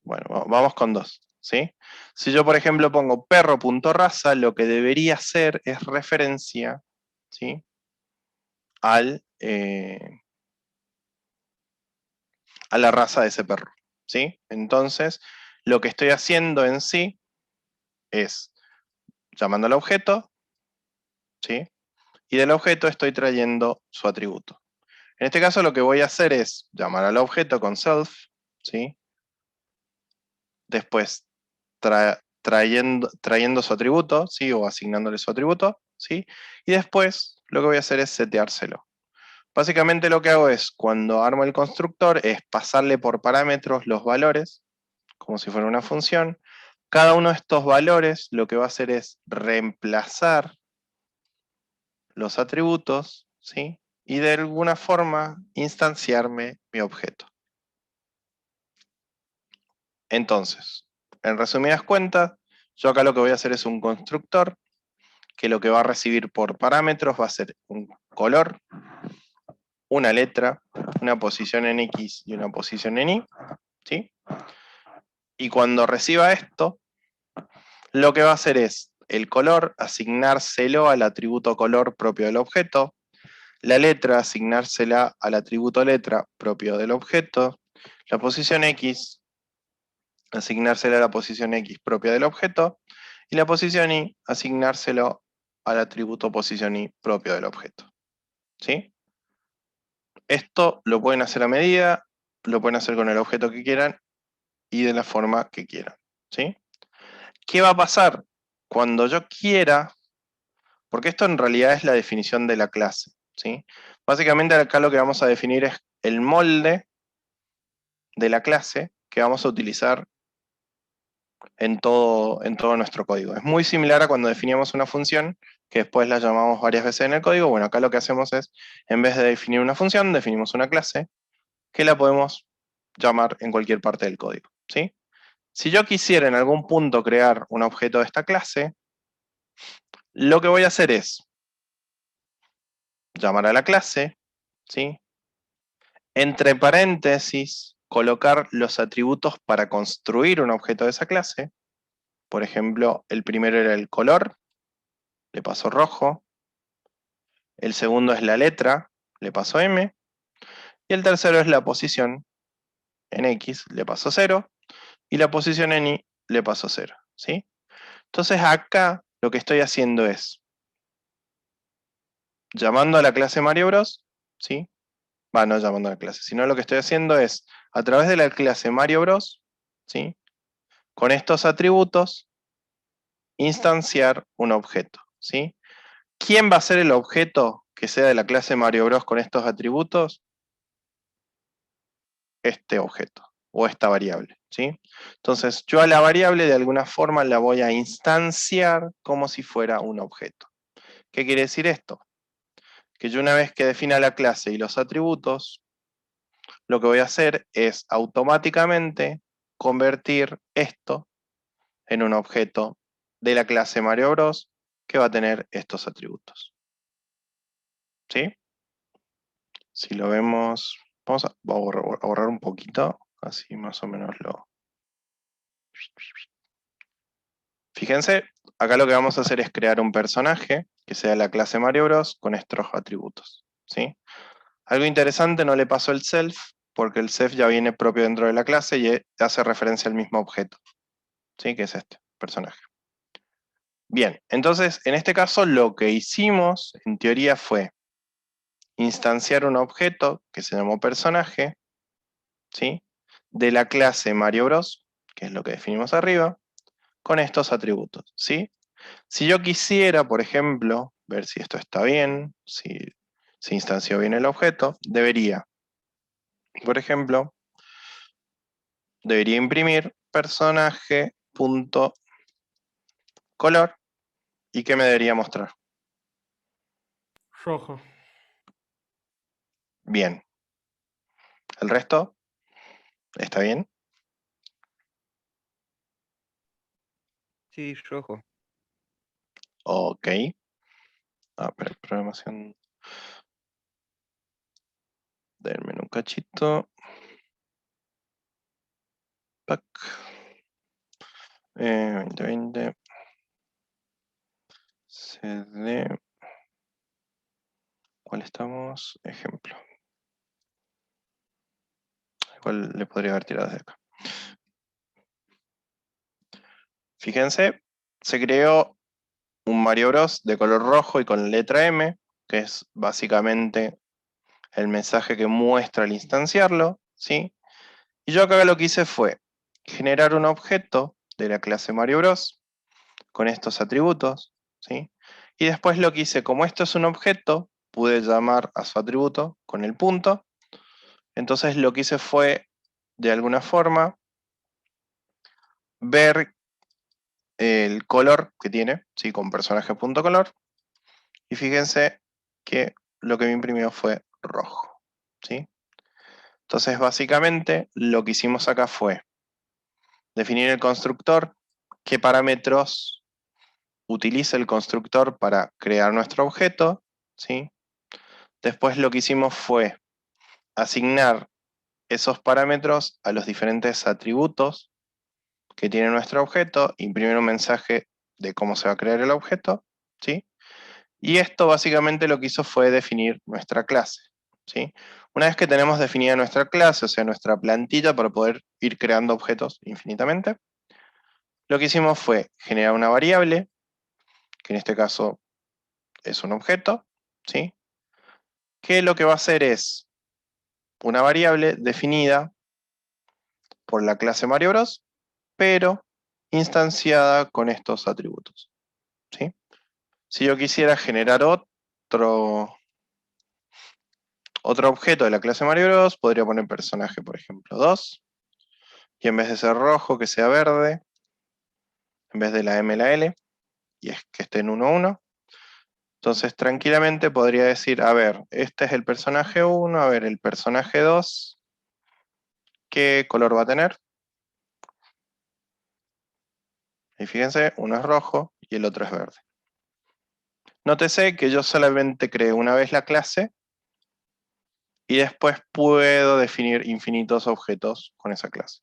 Bueno, vamos con dos, ¿sí? Si yo, por ejemplo, pongo perro.raza, lo que debería hacer es referencia, ¿sí?, a la raza de ese perro, ¿sí? Entonces, lo que estoy haciendo en sí es llamando al objeto, ¿sí?, y del objeto estoy trayendo su atributo. En este caso lo que voy a hacer es llamar al objeto con self, ¿sí?, después trayendo su atributo, ¿sí?, o asignándole su atributo, ¿sí?, y después lo que voy a hacer es seteárselo. Básicamente lo que hago es, cuando armo el constructor, es pasarle por parámetros los valores, como si fuera una función. Cada uno de estos valores lo que va a hacer es reemplazar los atributos, ¿sí?, y de alguna forma instanciarme mi objeto. Entonces, en resumidas cuentas, yo acá lo que voy a hacer es un constructor, que lo que va a recibir por parámetros va a ser un color, una letra, una posición en X y una posición en Y, ¿sí? Y cuando reciba esto, lo que va a hacer es el color, asignárselo al atributo color propio del objeto, la letra, asignársela al atributo letra propio del objeto, la posición X, asignársela a la posición X propia del objeto, y la posición Y, asignárselo al atributo posición Y propio del objeto, ¿sí? Esto lo pueden hacer a medida, lo pueden hacer con el objeto que quieran y de la forma que quieran, ¿sí? ¿Qué va a pasar cuando yo quiera? Porque esto en realidad es la definición de la clase, ¿sí? Básicamente acá lo que vamos a definir es el molde de la clase que vamos a utilizar en todo nuestro código. Es muy similar a cuando definíamos una función, que después la llamamos varias veces en el código. Bueno, acá lo que hacemos es, en vez de definir una función, definimos una clase, que la podemos llamar en cualquier parte del código, ¿sí? Si yo quisiera en algún punto crear un objeto de esta clase, lo que voy a hacer es llamar a la clase, ¿sí?, entre paréntesis, colocar los atributos para construir un objeto de esa clase. Por ejemplo, el primero era el color, le paso rojo. El segundo es la letra, le paso M. Y el tercero es la posición, en X le paso 0. Y la posición en Y le paso 0, ¿sí? Entonces acá lo que estoy haciendo es llamando a la clase Mario Bros, ¿sí? No llamando a la clase, sino lo que estoy haciendo es, a través de la clase Mario Bros, ¿sí?, con estos atributos, instanciar un objeto, ¿sí? ¿Quién va a ser el objeto que sea de la clase Mario Bros con estos atributos? Este objeto, o esta variable, ¿sí? Entonces, yo a la variable de alguna forma la voy a instanciar como si fuera un objeto. ¿Qué quiere decir esto? Que yo una vez que defina la clase y los atributos, lo que voy a hacer es automáticamente convertir esto en un objeto de la clase Mario Bros que va a tener estos atributos, ¿sí? Si lo vemos, vamos a borrar un poquito, así más o menos lo... Fíjense, acá lo que vamos a hacer es crear un personaje que sea la clase Mario Bros con estos atributos, ¿sí? Algo interesante, no le pasó el self, porque el self ya viene propio dentro de la clase y hace referencia al mismo objeto, ¿sí?, que es este personaje. Bien, entonces en este caso lo que hicimos en teoría fue instanciar un objeto que se llamó personaje, ¿sí?, de la clase Mario Bros, que es lo que definimos arriba, con estos atributos, ¿sí? Si yo quisiera, por ejemplo, ver si esto está bien, si se instanció bien el objeto, debería, por ejemplo, debería imprimir personaje punto color. ¿Y qué me debería mostrar? Rojo. Bien. ¿El resto? ¿Está bien? Sí, rojo. Ok. Pero programación. Denme un cachito. Pack. 2020. CD. ¿Cuál estamos? Ejemplo. Igual le podría haber tirado desde acá. Fíjense, se creó un Mario Bros de color rojo y con letra M, que es básicamente el mensaje que muestra al instanciarlo, ¿sí? Y yo acá lo que hice fue generar un objeto de la clase Mario Bros con estos atributos, ¿sí? Y después lo que hice, como esto es un objeto, pude llamar a su atributo con el punto. Entonces lo que hice fue, de alguna forma, ver el color que tiene, ¿sí? Con personaje.color. Y fíjense que lo que me imprimió fue rojo, ¿sí? Entonces básicamente lo que hicimos acá fue definir el constructor, qué parámetros utiliza el constructor para crear nuestro objeto, ¿sí? Después lo que hicimos fue asignar esos parámetros a los diferentes atributos que tiene nuestro objeto, imprimir un mensaje de cómo se va a crear el objeto, ¿sí? Y esto básicamente lo que hizo fue definir nuestra clase, ¿sí? Una vez que tenemos definida nuestra clase, o sea, nuestra plantilla para poder ir creando objetos infinitamente, lo que hicimos fue generar una variable, que en este caso es un objeto, ¿sí? Que lo que va a hacer es una variable definida por la clase Mario Bros, pero instanciada con estos atributos, ¿sí? Si yo quisiera generar otro objeto de la clase Mario Bros, podría poner personaje, por ejemplo, 2, y en vez de ser rojo, que sea verde, en vez de la M, la L, y es que esté en 1, 1. Entonces tranquilamente podría decir, a ver, este es el personaje 1, a ver, el personaje 2, ¿qué color va a tener? Y fíjense, uno es rojo y el otro es verde. Nótese que yo solamente creo una vez la clase y después puedo definir infinitos objetos con esa clase.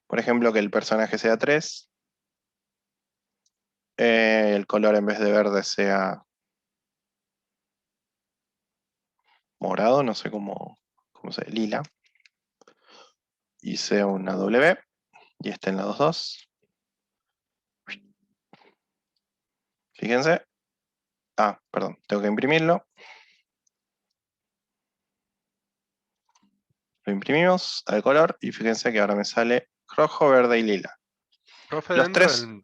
Por ejemplo, que el personaje sea 3, el color en vez de verde sea morado, no sé cómo se dice, lila, y sea una W, y esté en la 2. Fíjense. Perdón, tengo que imprimirlo. Lo imprimimos al color, y fíjense que ahora me sale rojo, verde y lila. Profe, Los dentro tres, del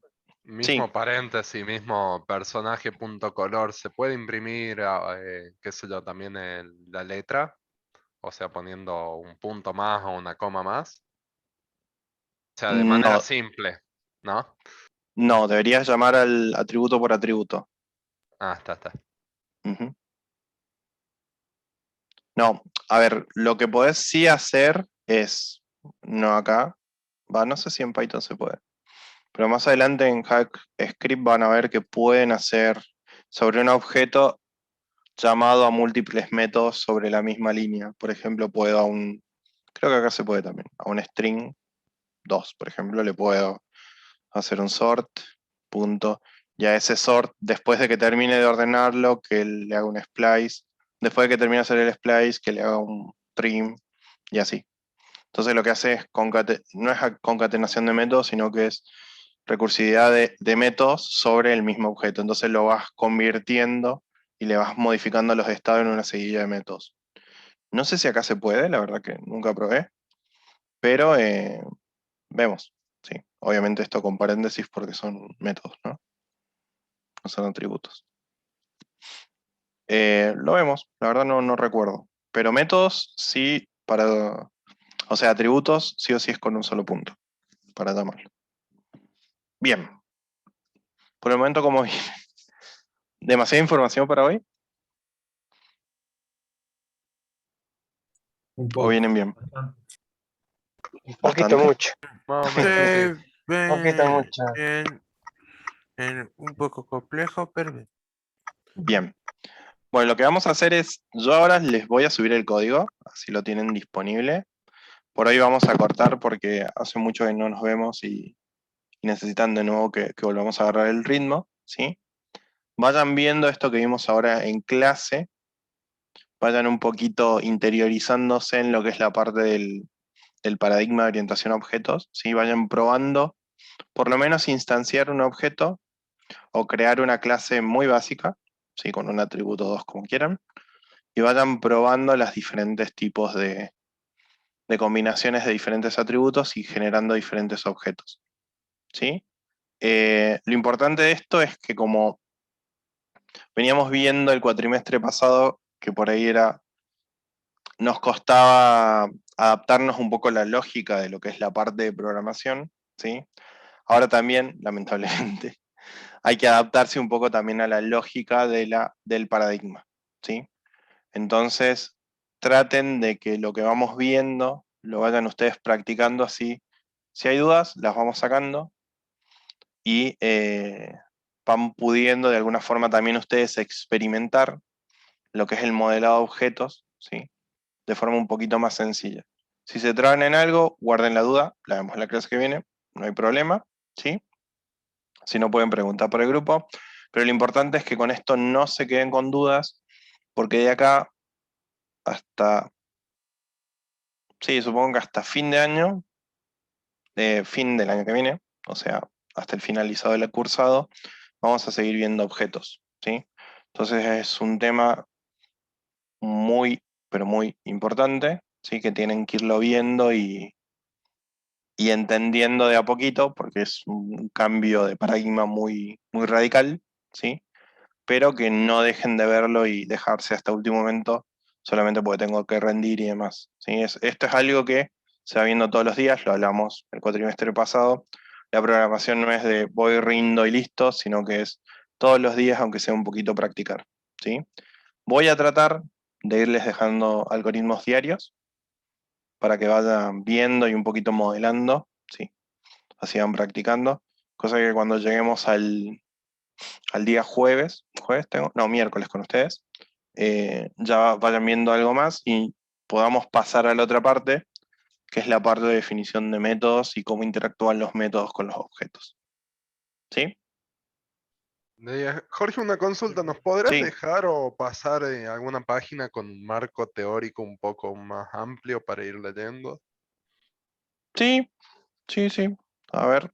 sí, mismo paréntesis, mismo personaje.color, ¿se puede imprimir, qué sé yo, también la letra? O sea, poniendo un punto más o una coma más. O sea, de manera no, simple, ¿no? no, deberías llamar al atributo por atributo. Está. Ujú. No, a ver, lo que podés sí hacer es, no acá, no sé si en Python se puede, pero más adelante en HackScript van a ver que pueden hacer sobre un objeto llamado a múltiples métodos sobre la misma línea. Por ejemplo, puedo creo que acá se puede también, a un string 2, por ejemplo, le puedo hacer un sort, punto, y a ese sort, después de que termine de ordenarlo, que le haga un splice, después de que termine de hacer el splice, que le haga un trim, y así. Entonces lo que hace es no es concatenación de métodos, sino que es recursividad de métodos sobre el mismo objeto. Entonces lo vas convirtiendo y le vas modificando los estados en una seguilla de métodos. No sé si acá se puede, la verdad que nunca probé, pero vemos. Sí, obviamente esto con paréntesis porque son métodos, ¿no? No son atributos. Lo vemos, la verdad no recuerdo. Pero métodos sí o sea, atributos sí o sí es con un solo punto, para llamarlo. Bien. Por el momento, ¿cómo viene? ¿Demasiada información para hoy? Un ¿O poco. vienen bien? Un poquito Bastante. mucho. Más o menos, sí. Un poquito mucho. Un poco complejo, pero bien. Bien. Bueno, lo que vamos a hacer es, yo ahora les voy a subir el código, así lo tienen disponible. Por hoy vamos a cortar porque hace mucho que no nos vemos y necesitan de nuevo que volvamos a agarrar el ritmo, ¿sí? Vayan viendo esto que vimos ahora en clase, vayan un poquito interiorizándose en lo que es la parte del paradigma de orientación a objetos, ¿sí? Vayan probando, por lo menos instanciar un objeto o crear una clase muy básica, ¿sí? Con un atributo 2 como quieran, y vayan probando los diferentes tipos de combinaciones de diferentes atributos y generando diferentes objetos, ¿sí? Lo importante de esto es que como veníamos viendo el cuatrimestre pasado, que por ahí nos costaba adaptarnos un poco a la lógica de lo que es la parte de programación, ¿sí? Ahora también, lamentablemente, hay que adaptarse un poco también a la lógica del paradigma, ¿sí? Entonces, traten de que lo que vamos viendo lo vayan ustedes practicando así. Si hay dudas, las vamos sacando y van pudiendo de alguna forma también ustedes experimentar lo que es el modelado de objetos, ¿sí? De forma un poquito más sencilla. Si se traban en algo, guarden la duda, la vemos en la clase que viene, no hay problema, ¿sí? Si no pueden preguntar por el grupo, pero lo importante es que con esto no se queden con dudas, porque de acá hasta, sí, supongo que hasta fin de año, fin del año que viene, o sea, hasta el finalizado del cursado, vamos a seguir viendo objetos, ¿sí? Entonces es un tema muy, pero muy importante, ¿sí? Que tienen que irlo viendo y entendiendo de a poquito, porque es un cambio de paradigma muy, muy radical, ¿sí? Pero que no dejen de verlo y dejarse hasta último momento solamente porque tengo que rendir y demás, ¿sí? Esto es algo que se va viendo todos los días, lo hablamos el cuatrimestre pasado. La programación no es de voy, rindo y listo, sino que es todos los días, aunque sea un poquito practicar, ¿sí? Voy a tratar de irles dejando algoritmos diarios para que vayan viendo y un poquito modelando, ¿sí? Así van practicando, cosa que cuando lleguemos al día jueves tengo, no, miércoles con ustedes, ya vayan viendo algo más y podamos pasar a la otra parte, que es la parte de definición de métodos y cómo interactúan los métodos con los objetos. ¿Sí? Jorge, una consulta, ¿nos podrás Sí. dejar o pasar alguna página con un marco teórico un poco más amplio para ir leyendo? Sí, sí, sí. A ver.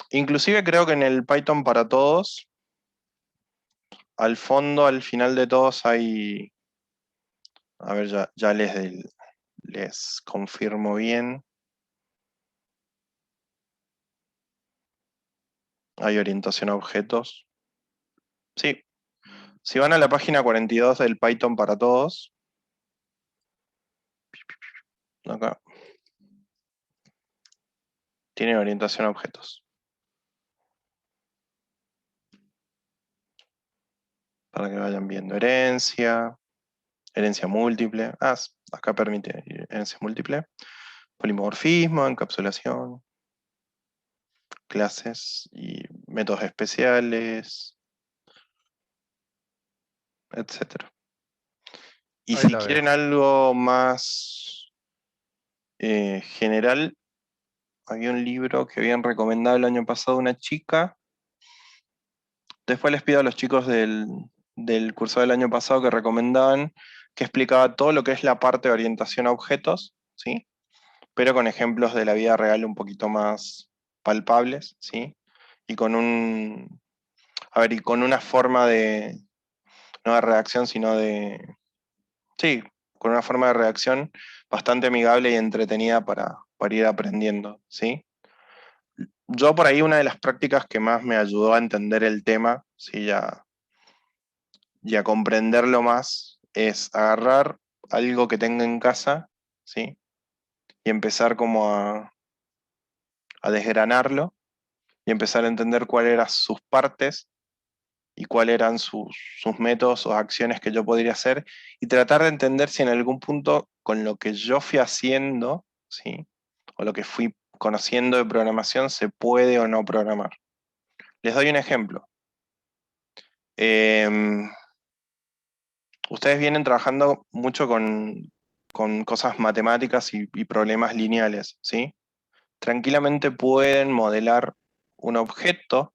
Inclusive creo que en el Python para todos, al fondo, al final de todos hay... A ver, ya les confirmo bien. Hay orientación a objetos. Sí. Si van a la página 42 del Python para todos, acá, tienen orientación a objetos. Para que vayan viendo herencia múltiple. Acá permite herencia múltiple. Polimorfismo, encapsulación, clases y métodos especiales, etc. Y Ahí si la veo. quieren algo más general, había un libro que habían recomendado el año pasado una chica. Después les pido a los chicos del curso del año pasado que recomendaban, que explicaba todo lo que es la parte de orientación a objetos, ¿sí? Pero con ejemplos de la vida real un poquito más palpables, ¿sí? Y con y con una forma de, no de redacción, sino de, sí, con una forma de redacción bastante amigable y entretenida para ir aprendiendo, ¿sí? Yo por ahí una de las prácticas que más me ayudó a entender el tema, ¿sí? Y a comprenderlo más, es agarrar algo que tenga en casa, ¿sí? Y empezar como a desgranarlo y empezar a entender cuáles eran sus partes y cuáles eran sus métodos o acciones que yo podría hacer, y tratar de entender si en algún punto con lo que yo fui haciendo, ¿sí? O lo que fui conociendo de programación se puede o no programar. Les doy un ejemplo. Ustedes vienen trabajando mucho con cosas matemáticas y problemas lineales, ¿sí? Tranquilamente pueden modelar un objeto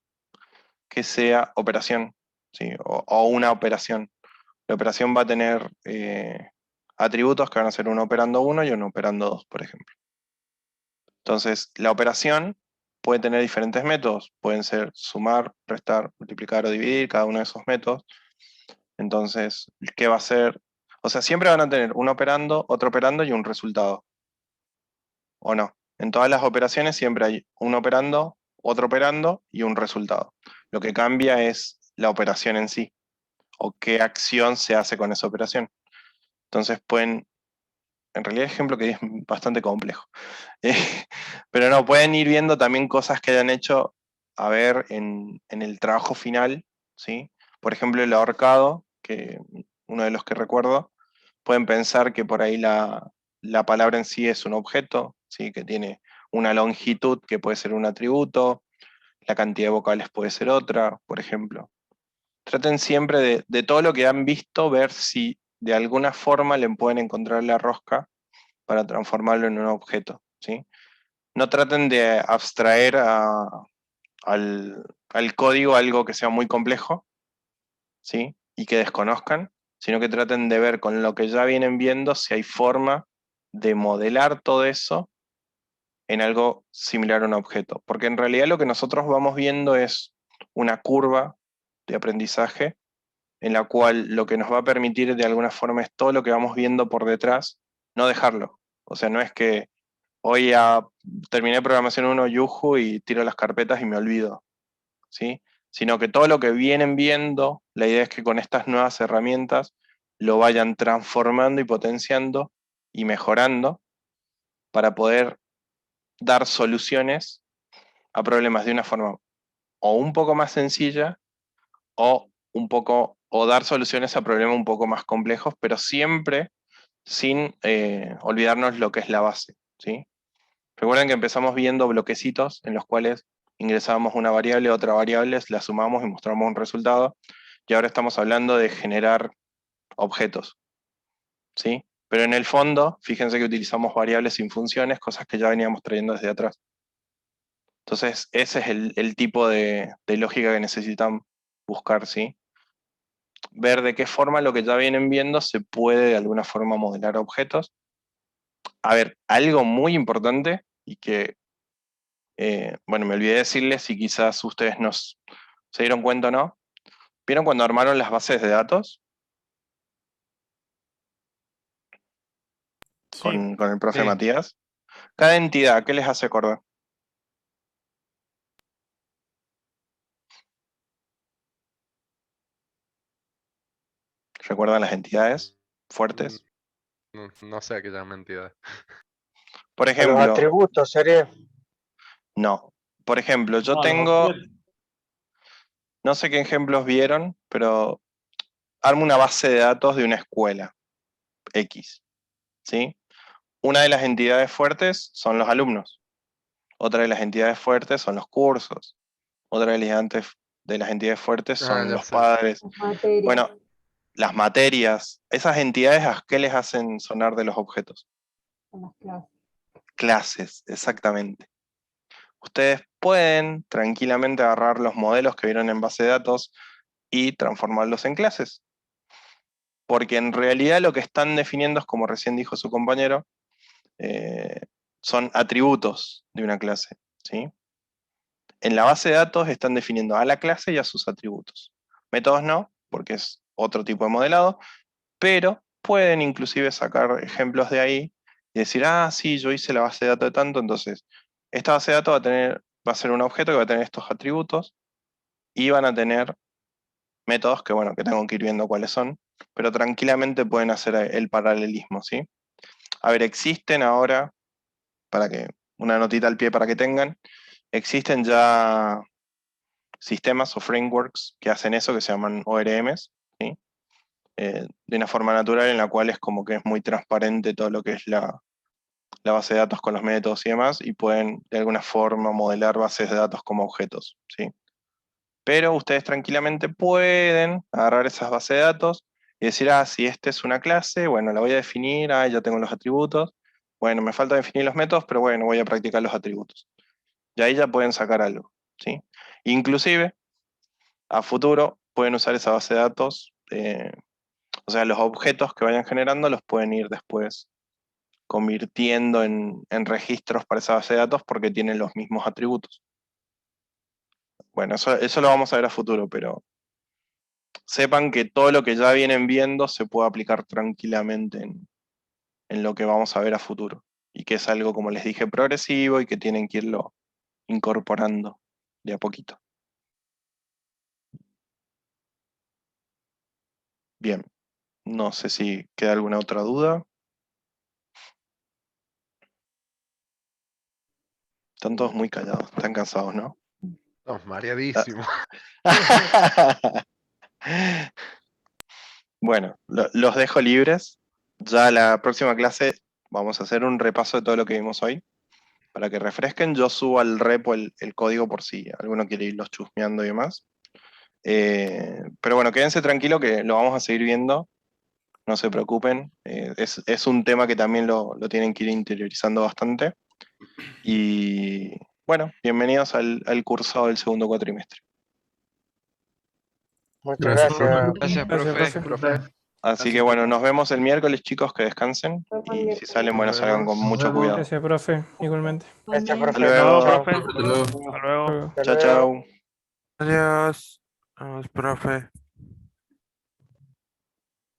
que sea operación, ¿sí? O una operación. La operación va a tener atributos que van a ser un operando 1 y un operando 2, por ejemplo. Entonces, la operación puede tener diferentes métodos. Pueden ser sumar, restar, multiplicar o dividir, cada uno de esos métodos. Entonces, ¿qué va a ser? O sea, siempre van a tener un operando, otro operando y un resultado. ¿O no? En todas las operaciones siempre hay un operando, otro operando y un resultado. Lo que cambia es la operación en sí, o qué acción se hace con esa operación. Entonces pueden, en realidad el ejemplo que es bastante complejo, pero no, pueden ir viendo también cosas que hayan hecho, a ver, en el trabajo final, ¿sí? Por ejemplo, el ahorcado, que uno de los que recuerdo, pueden pensar que por ahí la palabra en sí es un objeto, ¿sí? Que tiene una longitud que puede ser un atributo, la cantidad de vocales puede ser otra, por ejemplo. Traten siempre de todo lo que han visto, ver si de alguna forma le pueden encontrar la rosca para transformarlo en un objeto, ¿sí? No traten de abstraer al código algo que sea muy complejo, ¿sí? Y que desconozcan, sino que traten de ver con lo que ya vienen viendo si hay forma de modelar todo eso en algo similar a un objeto. Porque en realidad lo que nosotros vamos viendo es una curva de aprendizaje en la cual lo que nos va a permitir de alguna forma es todo lo que vamos viendo por detrás, no dejarlo. O sea, no es que hoy ya terminé programación 1 Yuju y tiro las carpetas y me olvido, ¿sí? Sino que todo lo que vienen viendo, la idea es que con estas nuevas herramientas lo vayan transformando y potenciando y mejorando para poder dar soluciones a problemas de una forma o un poco más sencilla o dar soluciones a problemas un poco más complejos, pero siempre sin olvidarnos lo que es la base, ¿sí? Recuerden que empezamos viendo bloquecitos en los cuales ingresábamos una variable, otra variable, la sumamos y mostramos un resultado, y ahora estamos hablando de generar objetos, ¿sí? Pero en el fondo, fíjense que utilizamos variables sin funciones, cosas que ya veníamos trayendo desde atrás. Entonces, ese es el tipo de lógica que necesitan buscar, ¿sí? Ver de qué forma lo que ya vienen viendo se puede de alguna forma modelar objetos. A ver, algo muy importante y que, bueno, me olvidé decirles y quizás ustedes se dieron cuenta o no. ¿Vieron cuando armaron las bases de datos? Con el profe Sí. Matías. Cada entidad, ¿qué les hace acordar? ¿Recuerdan las entidades fuertes? No sé a qué llaman entidad. Por A los ejemplo, atributos sería. no. Por ejemplo, yo No, los tengo, objetos. no sé qué ejemplos vieron, pero armo una base de datos de una escuela X, ¿sí? Una de las entidades fuertes son los alumnos. Otra de las entidades fuertes son los cursos. Otra de las entidades fuertes Ah, son ya los sé. padres. Materia. Bueno, las materias, esas entidades, ¿a qué les hacen sonar de los objetos? Son las clases. Clases, exactamente. Ustedes pueden tranquilamente agarrar los modelos que vieron en base de datos y transformarlos en clases. Porque en realidad lo que están definiendo es, como recién dijo su compañero, son atributos de una clase, ¿sí? En la base de datos están definiendo a la clase y a sus atributos. Métodos no, porque es otro tipo de modelado, pero pueden inclusive sacar ejemplos de ahí y decir, ah, sí, yo hice la base de datos de tanto, entonces esta base de datos va a ser un objeto que va a tener estos atributos y van a tener métodos que, bueno, que tengo que ir viendo cuáles son, pero tranquilamente pueden hacer el paralelismo, ¿sí? A ver, existen ahora, una notita al pie para que tengan, Existen ya sistemas o frameworks que hacen eso, que se llaman ORMs, ¿sí? De una forma natural en la cual es como que es muy transparente todo lo que es la base de datos con los métodos y demás, y pueden de alguna forma modelar bases de datos como objetos, ¿sí? Pero ustedes tranquilamente pueden agarrar esas bases de datos y decir, si esta es una clase, bueno, la voy a definir, ya tengo los atributos, bueno, me falta definir los métodos, pero bueno, voy a practicar los atributos. Y ahí ya pueden sacar algo, ¿sí? Inclusive, a futuro, pueden usar esa base de datos, o sea, los objetos que vayan generando los pueden ir después convirtiendo en registros para esa base de datos porque tienen los mismos atributos. Bueno, eso lo vamos a ver a futuro, pero sepan que todo lo que ya vienen viendo se puede aplicar tranquilamente en lo que vamos a ver a futuro. Y que es algo, como les dije, progresivo y que tienen que irlo incorporando de a poquito. Bien, no sé si queda alguna otra duda. Están todos muy callados, están cansados, ¿no? Estamos mareadísimos. Bueno, los dejo libres. Ya la próxima clase vamos a hacer un repaso de todo lo que vimos hoy. Para que refresquen, yo subo al repo el código por si alguno quiere irlos chusmeando y demás. Pero bueno, quédense tranquilos que lo vamos a seguir viendo. No se preocupen. Es un tema que también lo tienen que ir interiorizando bastante. Y bueno, bienvenidos al curso del segundo cuatrimestre. Muchas gracias. Gracias, profe. Así que bueno, nos vemos el miércoles, chicos, que descansen. Y si salen, bueno, salgan con mucho cuidado. Gracias, profe, igualmente. Gracias, Hasta profe. luego. profe. Hasta luego. Hasta luego. Hasta Chao, luego. chao. Adiós. Vamos, profe.